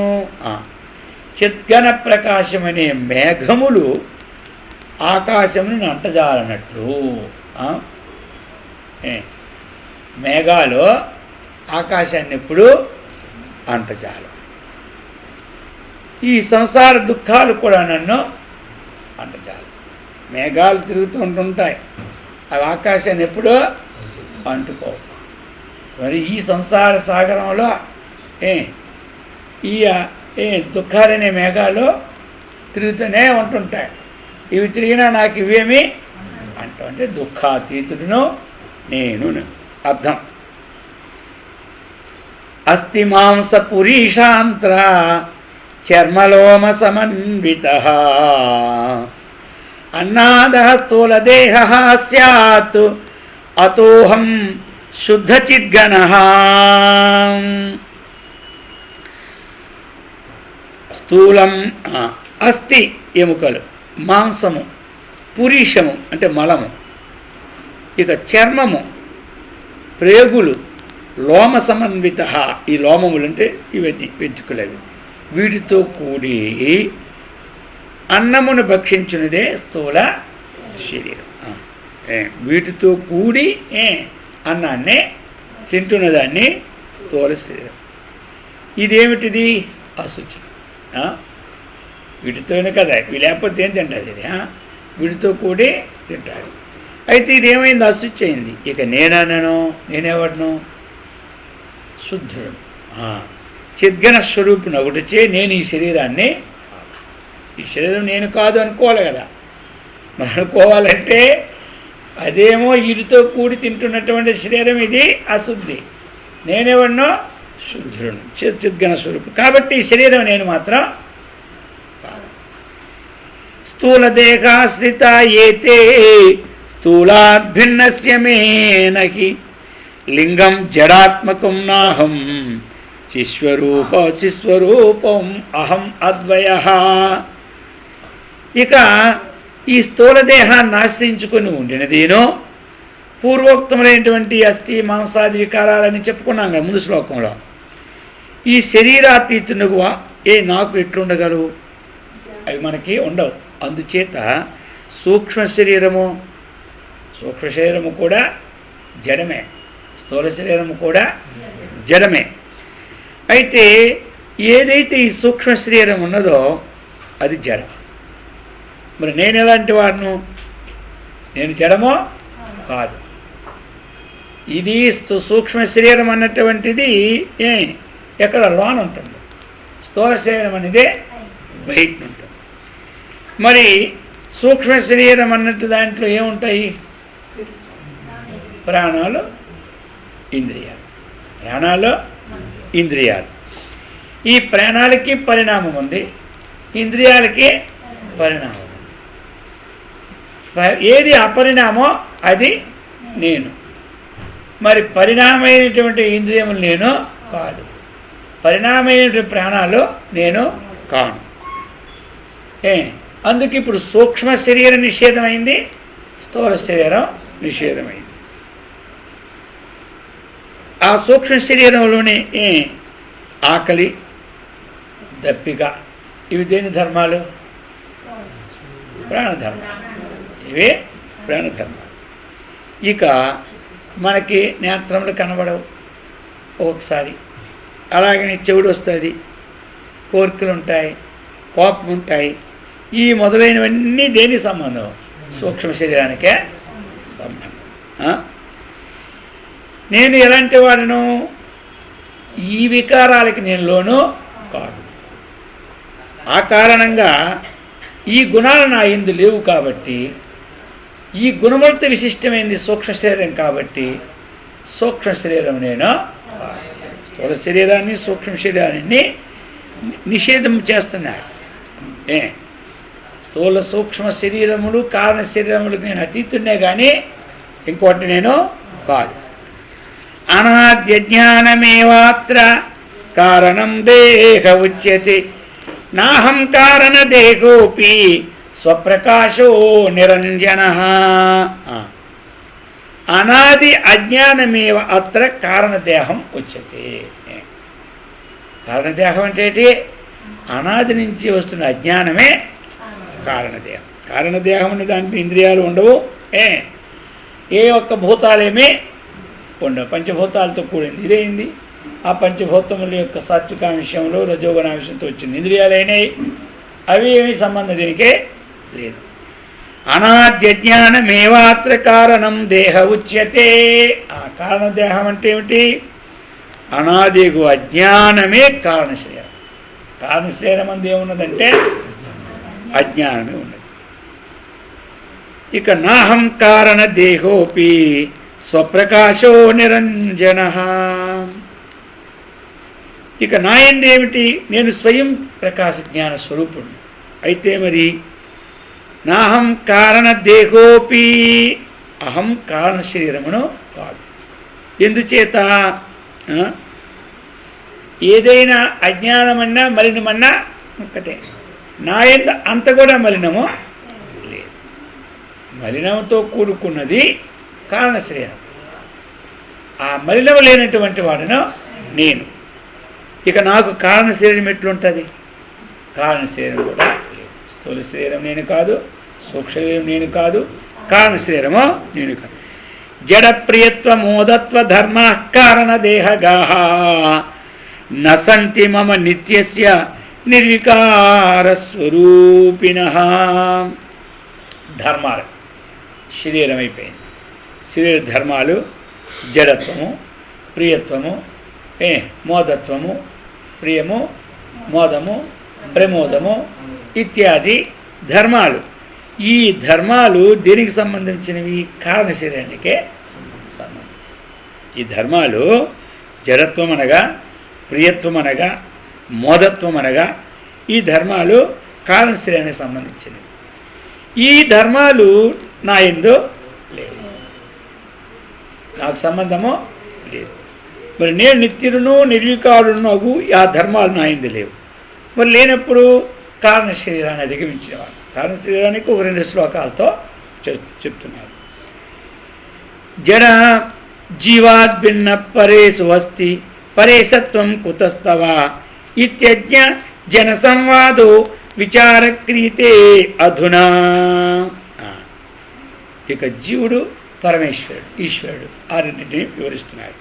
చిద్గణ ప్రకాశమనే మేఘములు ఆకాశమును అంటజాలనట్లు. మేఘాలు ఆకాశాన్ని ఎప్పుడు అంటజాలం. ఈ సంసార దుఃఖాలు కూడా నన్ను అంటజాలం. మేఘాలు తిరుగుతూ ఉంటుంటాయి, అవి ఆకాశాన్ని ఎప్పుడూ అంటుకోవు. మరి ఈ సంసార సాగరంలో ఈ దుఃఖాలనే మేఘాలు తిరుగుతూనే ఉంటుంటాయి. ఇవి తిరిగినా నాకు ఇవేమి అంటూ అంటే దుఃఖాతీతుడును నేను అర్థం. అస్థి మాంస పురీషాంత్ర చర్మలోమ సమన్విత అన్నాద స్థూలదేహ స్యాత్ అతోహం శుద్ధచిద్గణ. స్థూలం అస్థి ఎముకలు, మాంసము, పురీషము అంటే మలము, ఇక చర్మము, ప్రేగులు, లోమ సమన్విత, ఈ లోమములు అంటే ఇవన్నీ వెంట్రుకలవి, వీటితో కూడి అన్నమును భక్షించినదే స్థూల శరీరం. వీటితో కూడి అన్నాన్ని తింటున్నదాన్ని స్థూల శరీరం. ఇదేమిటిది? అశుచి. వీటితోనే కదా, ఇవి లేకపోతే ఏం తింటుంది ఇది? వీటితో కూడి తింటారు. అయితే ఇదేమైంది? అశుచి అయింది. ఇక నేనెవడను? శుద్ధుడు, చిద్గణ స్వరూపుని ఒకటిచే నేను ఈ శరీరాన్ని, ఈ శరీరం నేను కాదు అనుకోవాలి కదా. మరి అనుకోవాలంటే అదేమో వీటితో కూడి తింటున్నటువంటి శరీరం, ఇది అశుద్ధి. నేనెవడనో? శుద్ధుడు, చిద్గణ స్వరూపు. కాబట్టి ఈ శరీరం నేను మాత్రం కాదు. స్థూలదేహాశ్రిత ఏతే స్థూలాద్భిన్నస్య మే నహి లింగం జడాత్మకం నాహం శిస్వరూపం అహం అద్వయ. ఇక ఈ స్థూలదేహాన్ని ఆశ్రయించుకొని ఉండినదేనో పూర్వోక్తములైనటువంటి అస్థి మాంసాది వికారాలని చెప్పుకున్నాం కదా ముందు శ్లోకంలో. ఈ శరీరాతీతునుగా నాకు ఎట్లుండగలవు? అవి మనకి ఉండవు. అందుచేత సూక్ష్మ శరీరము కూడా జడమే, స్థూల శరీరము కూడా జడమే. అయితే ఏదైతే ఈ సూక్ష్మ శరీరం ఉన్నదో అది జడం. మరి నేను ఎలాంటి వాడును? నేను జడమో కాదు. ఇది సూక్ష్మ శరీరం అన్నటువంటిది ఎక్కడ లోన ఉంటుంది, స్థూల శరీరం అనేది బయట ఉంటుంది. మరి సూక్ష్మ శరీరం అన్నట్టు దాంట్లో ఏముంటాయి? ప్రాణాలు, ఇంద్రియాలు. ఈ ప్రాణాలకి పరిణామం ఉంది, ఇంద్రియాలకి పరిణామం ఉంది. ఏది అపరిణామో అది నేను. మరి పరిణామైనటువంటి ఇంద్రియములు నేను కాదు, పరిణామైనటువంటి ప్రాణాలు నేను కాను. అందుకు ఇప్పుడు సూక్ష్మ శరీరం నిషేధమైంది, స్థూల శరీరం నిషేధమైంది. ఆ సూక్ష్మ శరీరంలోని ఆకలి, దప్పిక ఇవి దేని ధర్మాలు? ప్రాణధర్మాలు. ఇవే ప్రాణధర్మాలు. ఇక మనకి నేత్రములు కనబడవు ఒకసారి, అలాగని చెవుడు వస్తుంది, కోరికలు ఉంటాయి, కోపం ఉంటాయి. ఈ మొదలైనవన్నీ దేని సంబంధం? సూక్ష్మ శరీరానికే సంబంధం. నేను ఎలాంటి వాడను? ఈ వికారాలకి నేను లోను కాదు. ఆ కారణంగా ఈ గుణాలు నా యందు లేవు కాబట్టి, ఈ గుణములతో విశిష్టమైంది సూక్ష్మ శరీరం కాబట్టి సూక్ష్మ శరీరం నేను. స్థూల శరీరాన్ని, సూక్ష్మ శరీరాన్ని నిషేధం చేస్తున్నాడు. స్థూల సూక్ష్మ శరీరములు, కారణ శరీరములకు నేను అతీతున్నే కానీ ఇంకోటి నేను కాదు. అనాద్య జ్ఞానమేవాత్ర కారణం దేహ ఉచ్యతే నాహం కారణ దేహోపి స్వప్రకాశో నిరంజనః. అనాది అజ్ఞానమేవ అత్ర కారణదేహం ఉచ్యతే. కారణదేహం అంటే ఏంటి? అనాది నుంచి వస్తున్న అజ్ఞానమే కారణదేహం. కారణదేహం అనే దాంట్లో ఇంద్రియాలు ఉండవు, ఏ ఒక్క భూతాలేమీ ఉండవు. పంచభూతాలతో కూడింది ఇదేంది. ఆ పంచభూతముల యొక్క సాత్వికాంశంలో రజోగుణాంశంతో వచ్చింది ఇంద్రియాలైనవి. అవి ఏమి సంబంధం దీనికే లేదు. అనాద్య జ్ఞానమేవాత్ర కారణం దేహ ఉచ్యతే. ఆ కారణదేహం అంటే ఏమిటి? అనాదిగు అజ్ఞానమే కారణ శరీరం. కారణ శరీరం అందు ఏమున్నదంటే అజ్ఞానమే ఉన్నది. ఇక నాహం కారణ దేహోపి స్వప్రకాశో నిరంజనః. ఇక నాయందేమిటి? నేను స్వయం ప్రకాశ జ్ఞాన స్వరూపుణ్ణి. అయితే మరి నాహం కారణ దేహోపి, అహం కారణ శరీరమును కాదు. ఎందుచేత? ఏదైనా అజ్ఞానమన్నా మలినమన్నా ఒకటే. నా యందు అంత కూడా మలినము లేదు. మలినంతో కూడుకున్నది కారణ శరీరం. ఆ మలినం లేనటువంటి వాడును నేను. ఇక నాకు కారణ శరీరం ఎట్లుంటుంది? కారణ శరీరం కూడా లేదు. స్థూల శరీరం నేను కాదు, సూక్ష్మ శరీరం నేను కాదు, కారణ శరీరము నేను కాదు. జడ ప్రియత్వ మోదత్వ ధర్మ కారణ దేహగాః న సంతి మమ నిత్యస్య నిర్వికార స్వరూపిణః. ధర్మాలు శరీరం అయిపోయింది. శరీర ధర్మాలు జడత్వము, ప్రియత్వము, మోదత్వము, ప్రియము, మోదము, ప్రమోదము ఇత్యాది ధర్మాలు. ఈ ధర్మాలు దేనికి సంబంధించినవి? కారణ శరీరానికే సంబంధించినవి. ఈ ధర్మాలు జడత్వం అనగా, ప్రియత్వం అనగా, మోదత్వం అనగా ఈ ధర్మాలు కారణ శరీరానికి సంబంధించినవి. ఈ ధర్మాలు నా యందు లేవు, నాకు సంబంధము లేదు. మరి నేను నిత్యుడును నిర్వికారుడును అగు ఆ ధర్మాలు నా యందు లేవు. మరి లేనప్పుడు కారణ శరీరాన్ని అధిగమించినవాడు. కారణ శరీరానికి ఒక 2 శ్లోకాలతో చెప్తున్నారు. జడ జీవాద్ భిన్న పరేషు అస్తి పరేశత్వం కుతస్తవ ఇత్యజ్ఞ జన సంవాదో విచారక్రియతే అధునా. ఇక జీవుడు, పరమేశ్వరుడు, ఈశ్వరుడు ఆ రెండింటిని వివరిస్తున్నారు.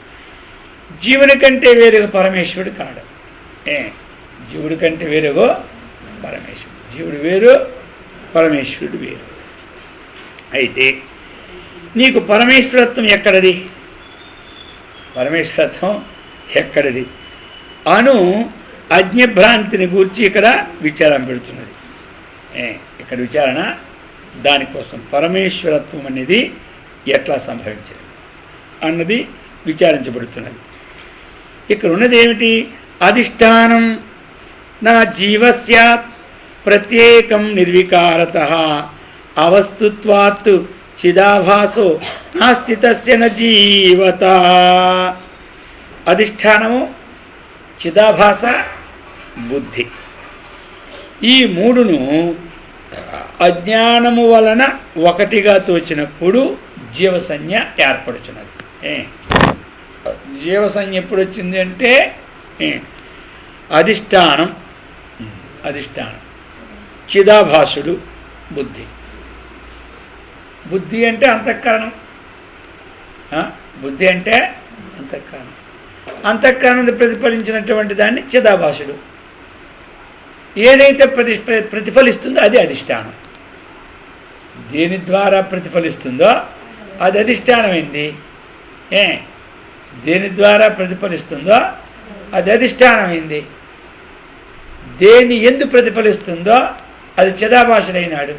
జీవుని కంటే వేరుగా పరమేశ్వరుడు కాడు. జీవుడి కంటే వేరుగో పరమేశ్వరుడు. జీవుడు వేరు, పరమేశ్వరుడు వేరు. అయితే నీకు పరమేశ్వరత్వం ఎక్కడది? పరమేశ్వరత్వం ఎక్కడది అను అజ్ఞభ్రాంతిని గూర్చి ఇక్కడ విచారం పెడుతున్నది. ఇక్కడ విచారణ దానికోసం పరమేశ్వరత్వం అనేది ఎట్లా సంభవించింది అన్నది విచారించబడుతున్నది. ఇక్కడ ఉన్నది ఏమిటి? అధిష్టానం నా జీవస్యాత్ ప్రత్యేకం నిర్వికారతః అవస్తుత్వాత్ చిదాభాసో నాస్తి తస్య న జీవత. అధిష్టానము, చిదాభాస, బుద్ధి, ఈ మూడును అజ్ఞానము వలన ఒకటిగా తోచినప్పుడు జీవసంజ్ఞ ఏర్పడుచున్నది. జీవసంజ్ఞ ఎప్పుడు వచ్చింది అంటే అధిష్టానం, చిదాభాసుడు, బుద్ధి. బుద్ధి అంటే అంతఃకరణం. బుద్ధి అంటే అంతఃకరణం. అంతఃకరణం ప్రతిఫలించినటువంటి దాన్ని చిదాభాసుడు. ఏదైతే ప్రతిఫలిస్తుందో అది అధిష్టానం. దేని ద్వారా ప్రతిఫలిస్తుందో అది అధిష్టానమైంది. దేని ద్వారా ప్రతిఫలిస్తుందో అది అధిష్టానమైంది. దేని ఎందు ప్రతిఫలిస్తుందో అది చిదాభాసుడైనాడు.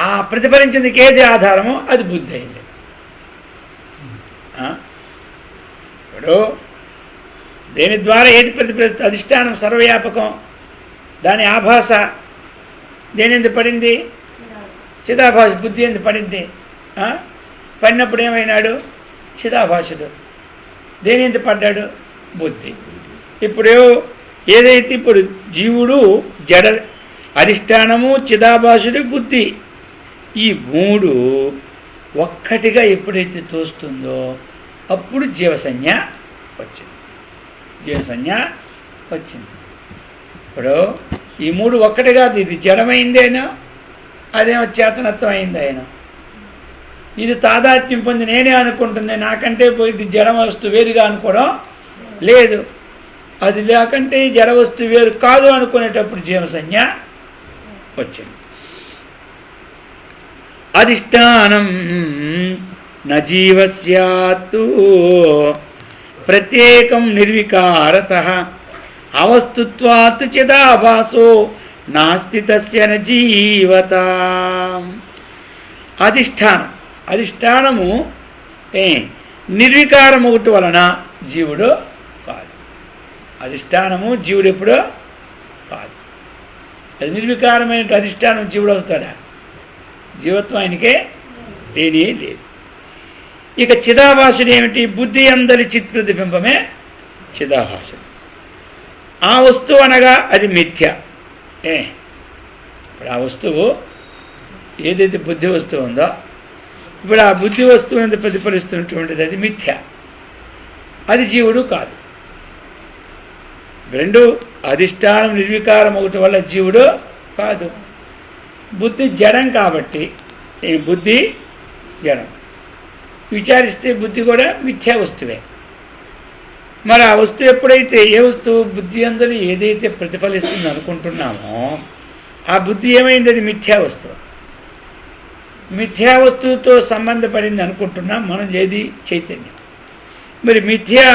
ఆ ప్రతిఫలించేందుకు ఏది ఆధారమో అది బుద్ధి అయింది. ఇప్పుడు దేని ద్వారా ఏది ప్రతిఫలిస్తుంది? అధిష్టానం సర్వవ్యాపకం, దాని ఆభాస దేని ఎందు పడింది? చిదాభాష. బుద్ధి ఎందు పడింది. పడినప్పుడు ఏమైనాడు? చిదాభాషుడు. దేని ఎందు పడ్డాడు? బుద్ధి. ఇప్పుడు ఏదైతే ఇప్పుడు జీవుడు జడ, అధిష్టానము, చిదాభాషుడు, బుద్ధి, ఈ మూడు ఒక్కటిగా ఎప్పుడైతే తోస్తుందో అప్పుడు జీవసంజ్ఞ వచ్చింది. జీవసంజ్ఞ వచ్చింది. ఇప్పుడు ఈ మూడు ఒక్కటిగా, ఇది జడమైందేనో అదేమో చేతనత్వం అయిందేనో. ఇది తాదాత్మ్యం పొంది నేనే అనుకుంటుంది, నాకంటే ఇది జడ వస్తువు వేరుగా అనుకోవడం లేదు. అది లేకంటే జడ వస్తువు వేరు కాదు అనుకునేటప్పుడు జీవసంజ్ఞ వచ్చింది. అధిష్టానం న జీవస్యాత్తు ప్రత్యేకం నిర్వికారతః అవస్తుత్వాత్ చిదాభాసో నాస్తి తస్య న జీవత. అధిష్టానము నిర్వికారం ఒకటి వలన జీవుడు కాదు. అధిష్టానము జీవుడు ఎప్పుడు కాదు. అది నిర్వికారమైన అధిష్టానం జీవుడు అవుతాడా? జీవత్వం ఆయనకే లేనే లేదు. ఇక చిదాభాసుడు ఏమిటి? బుద్ధి అందరి చిత్ ప్రతిబింబమే చిదాభాసుడు. ఆ వస్తువు అనగా అది మిథ్య. ఇప్పుడు ఆ వస్తువు ఏదైతే బుద్ధి వస్తువు ఉందో, ఇప్పుడు ఆ బుద్ధి వస్తువు మీద ప్రతిఫలిస్తున్నటువంటిది అది మిథ్య, అది జీవుడు కాదు. రెండు అధిష్టానం నిర్వికారం ఒకటి వల్ల జీవుడు కాదు. బుద్ధి జడం కాబట్టి బుద్ధి జడం. విచారిస్తే బుద్ధి కూడా మిథ్యా వస్తువే. మరి ఆ వస్తువు ఎప్పుడైతే, ఏ వస్తువు బుద్ధి అందరూ ఏదైతే ప్రతిఫలిస్తుంది అనుకుంటున్నామో ఆ బుద్ధి ఏమైంది? అది మిథ్యా వస్తువు. మిథ్యా వస్తువుతో సంబంధపడింది అనుకుంటున్నాం మనం. ఏది? చైతన్యం. మరి మిథ్యా,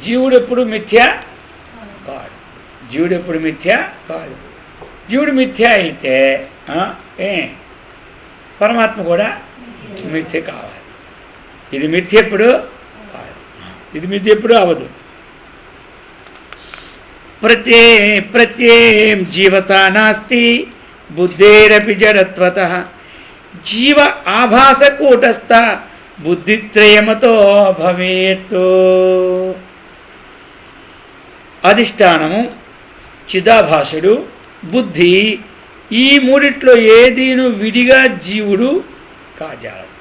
జీవుడు ఎప్పుడు మిథ్యా కాదు. జీవుడు ఎప్పుడు మిథ్యా కాదు. జీవుడు మిథ్య అయితే పరమాత్మ కూడా మిథ్య కావాలి. ఇది మిథ్య ఎప్పుడు కాదు. ఇది మిథ్య ఎప్పుడు అవదు. ప్రత్యేం జీవత నాస్తి బుద్ధేరపి జడత్వతః జీవ ఆభాస కూటస్థ బుద్ధిత్రయమతో భవేత్. అధిష్టానము, చిదాభాసుడు, బుద్ధి, ఈ మూడిట్లో ఏదీను విడిగా జీవుడు కాజాలడు.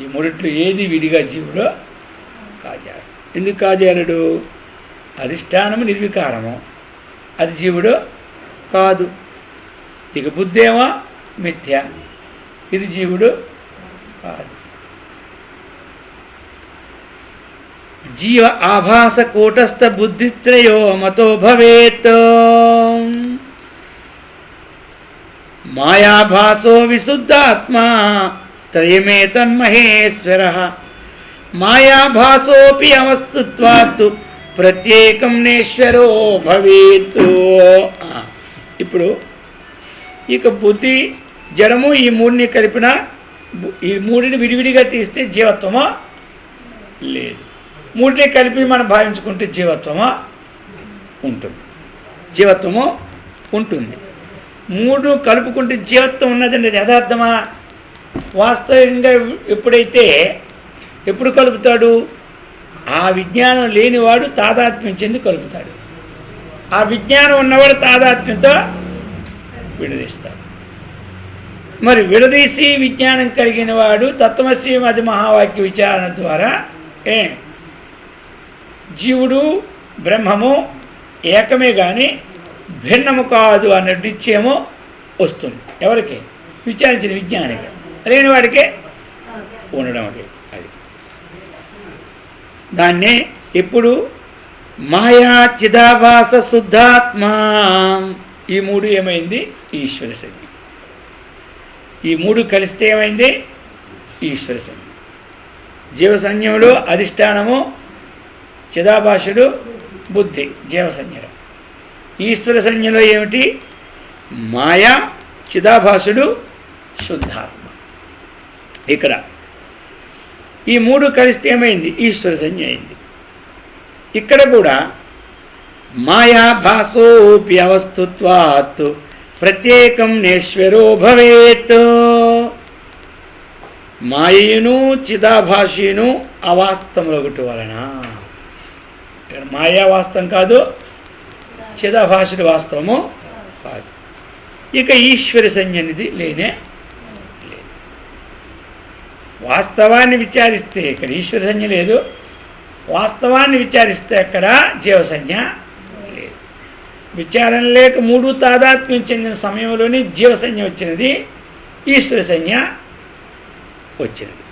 ఈ మూడిట్లో ఏది విడిగా జీవుడు కాజాలడు. ఎందుకు కాజాలడు? అధిష్టానము నిర్వికారము, అది జీవుడు కాదు. ఇక బుద్ధి ఏమో మిథ్య, ఇది జీవుడు కాదు. జీవ ఆభాస కూటస్థ బుద్ధిత్రయో మతో భవేత్. మాయాభాసో విశుద్ధాత్మా త్రయమే తన్మహేశ్వర. మాయాభాసోపి అవస్తుత్వాత్తు ప్రత్యేకం నేశ్వరో భవేత్. ఇప్పుడు ఇక బుద్ధి జడము ఈ మూడిని కలిపిన, ఈ మూడిని విడివిడిగా తీస్తే జీవత్వమా లేదు. మూడిని కలిపి మనం భావించుకుంటే జీవత్వమా ఉంటుంది, జీవత్వము ఉంటుంది. మూడు కలుపుకుంటే జీవత్వం ఉన్నదండి. యథార్థమా? వాస్తవంగా ఎప్పుడైతే ఎప్పుడు కలుపుతాడు? ఆ విజ్ఞానం లేనివాడు తాదాత్మ్యం చెంది కలుపుతాడు. ఆ విజ్ఞానం ఉన్నవాడు తాదాత్మ్యంతో విడదీస్తాడు. మరి విడదీసి విజ్ఞానం కలిగిన వాడు తత్వమసి అది మహావాక్య విచారణ ద్వారా జీవుడు బ్రహ్మము ఏకమే కానీ భిన్నము కాదు అన్న నిశ్చయము వస్తుంది. ఎవరికి? విచారించిన విజ్ఞానికి. లేని వాడికే ఉండడం. అది దాన్నే ఇప్పుడు మాయా చిదాభాస శుద్ధాత్మా, ఈ మూడు ఏమైంది? ఈశ్వర సంజ్ఞ. ఈ మూడు కలిస్తే ఏమైంది? ఈశ్వర సంజ్ఞ. జీవ సంజ్ఞములు అధిష్టానము, చిదాభాషుడు బుద్ధి జీవ సంజ్ఞలు. ఈశ్వర సంజ్ఞలో ఏమిటి? మాయా, చిదాభాసుడు, శుద్ధాత్మ. ఇక్కడ ఈ మూడు కలిస్తే ఏమైంది? ఈశ్వర సంజ్ఞ అయింది. ఇక్కడ కూడా మాయాభాసోపి అవస్తుత్వాత్ ప్రత్యేకం నేశ్వరో భవేత్. మాయను చిదాభాషిను అవాస్తములు ఒకటి వలన. ఇక్కడ మాయా వాస్తవం కాదు, చిదాభాషుడు వాస్తవము కాదు. ఇక ఈశ్వర సంజ్ఞ అనేది లేనే లేదు. వాస్తవాన్ని విచారిస్తే ఇక్కడ ఈశ్వర సంజ్ఞ లేదు, వాస్తవాన్ని విచారిస్తే అక్కడ జీవసంజ్ఞ లేదు. విచారణ లేక మూడు తాదాత్మ్యం చెందిన సమయంలోనే జీవసంజ్ఞ వచ్చినది, ఈశ్వర సంజ్ఞ వచ్చినది.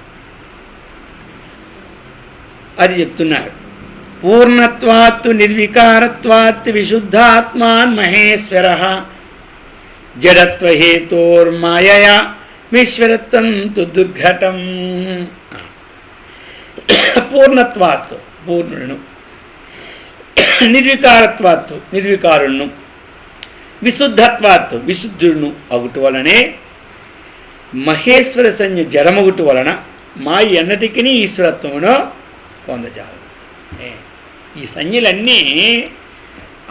అది చెప్తున్నారు. పూర్ణత్వాత్తు నిర్వికారత్వాత్ విశుద్ధాత్మాన్ మహేశ్వర జడత్వహేతోర్మాయయా ఈశ్వరత్వం తు దుర్ఘటం. పూర్ణత్వాత్ పూర్ణుడును, నిర్వికారత్వాత్ నిర్వికారుణ్ణు, విశుద్ధత్వాత్ విశుద్ధుడును అగుటు వలనే మహేశ్వర సంజ్ఞ జడమగుటు వలన మాయ ఎన్నటికీ ఈశ్వరత్వమును పొందజాలదు. ఈ సంజ్ఞలన్నీ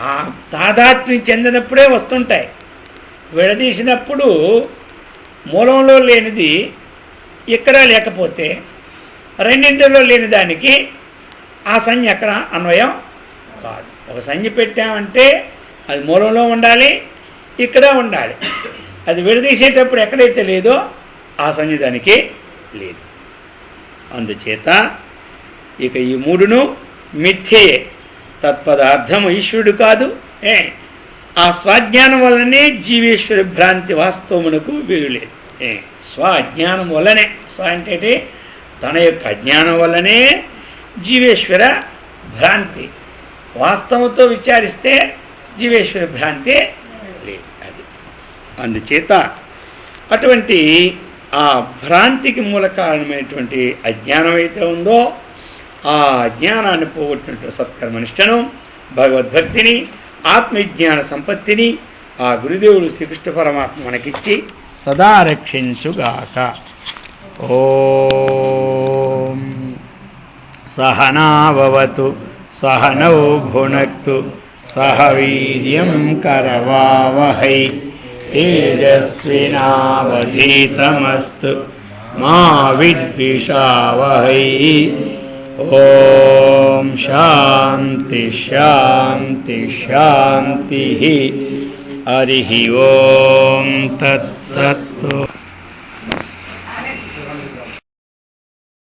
ఆ తాదాత్మ్యం చెందినప్పుడే వస్తుంటాయి. విడదీసినప్పుడు మూలంలో లేనిది ఇక్కడ లేకపోతే రెండింటిలో లేని దానికి ఆ సంజ్ఞ అక్కడ అన్వయం కాదు. ఒక సంజ్ఞ పెట్టామంటే అది మూలంలో ఉండాలి, ఇక్కడ ఉండాలి. అది విడదీసేటప్పుడు ఎక్కడైతే లేదో ఆ సంజ్ఞ దానికి లేదు. అందుచేత ఇక ఈ మూడును మిథ్యయే. తత్పదార్థము ఈశ్వరుడు కాదు. ఆ స్వాజ్ఞానం వల్లనే జీవేశ్వర భ్రాంతి వాస్తవమునకు వీలులేదు. స్వాజ్ఞానం వల్లనే, స్వ అంటే తన యొక్క అజ్ఞానం వల్లనే జీవేశ్వర భ్రాంతి. వాస్తవంతో విచారిస్తే జీవేశ్వర భ్రాంతి లేదు. అది అందుచేత అటువంటి ఆ భ్రాంతికి మూల కారణమైనటువంటి అజ్ఞానం అయితే ఉందో ఆ అజ్ఞానాన్ని పోగొట్టినటువంటి సత్కర్మనిష్టను, భగవద్భక్తిని, ఆత్మవిజ్ఞాన సంపత్తిని ఆ గురుదేవుడు శ్రీకృష్ణ పరమాత్మ మనకిచ్చి సదా రక్షించుగాక. ఓం సహనావవతు సహనౌ భునక్తు సహ వీర్యం కరవావహై తేజస్వినావధీతమస్తు మా విద్విషావహై. ఓం శాంతి శాంతి శాంతి. హరి ఓం తత్సత్.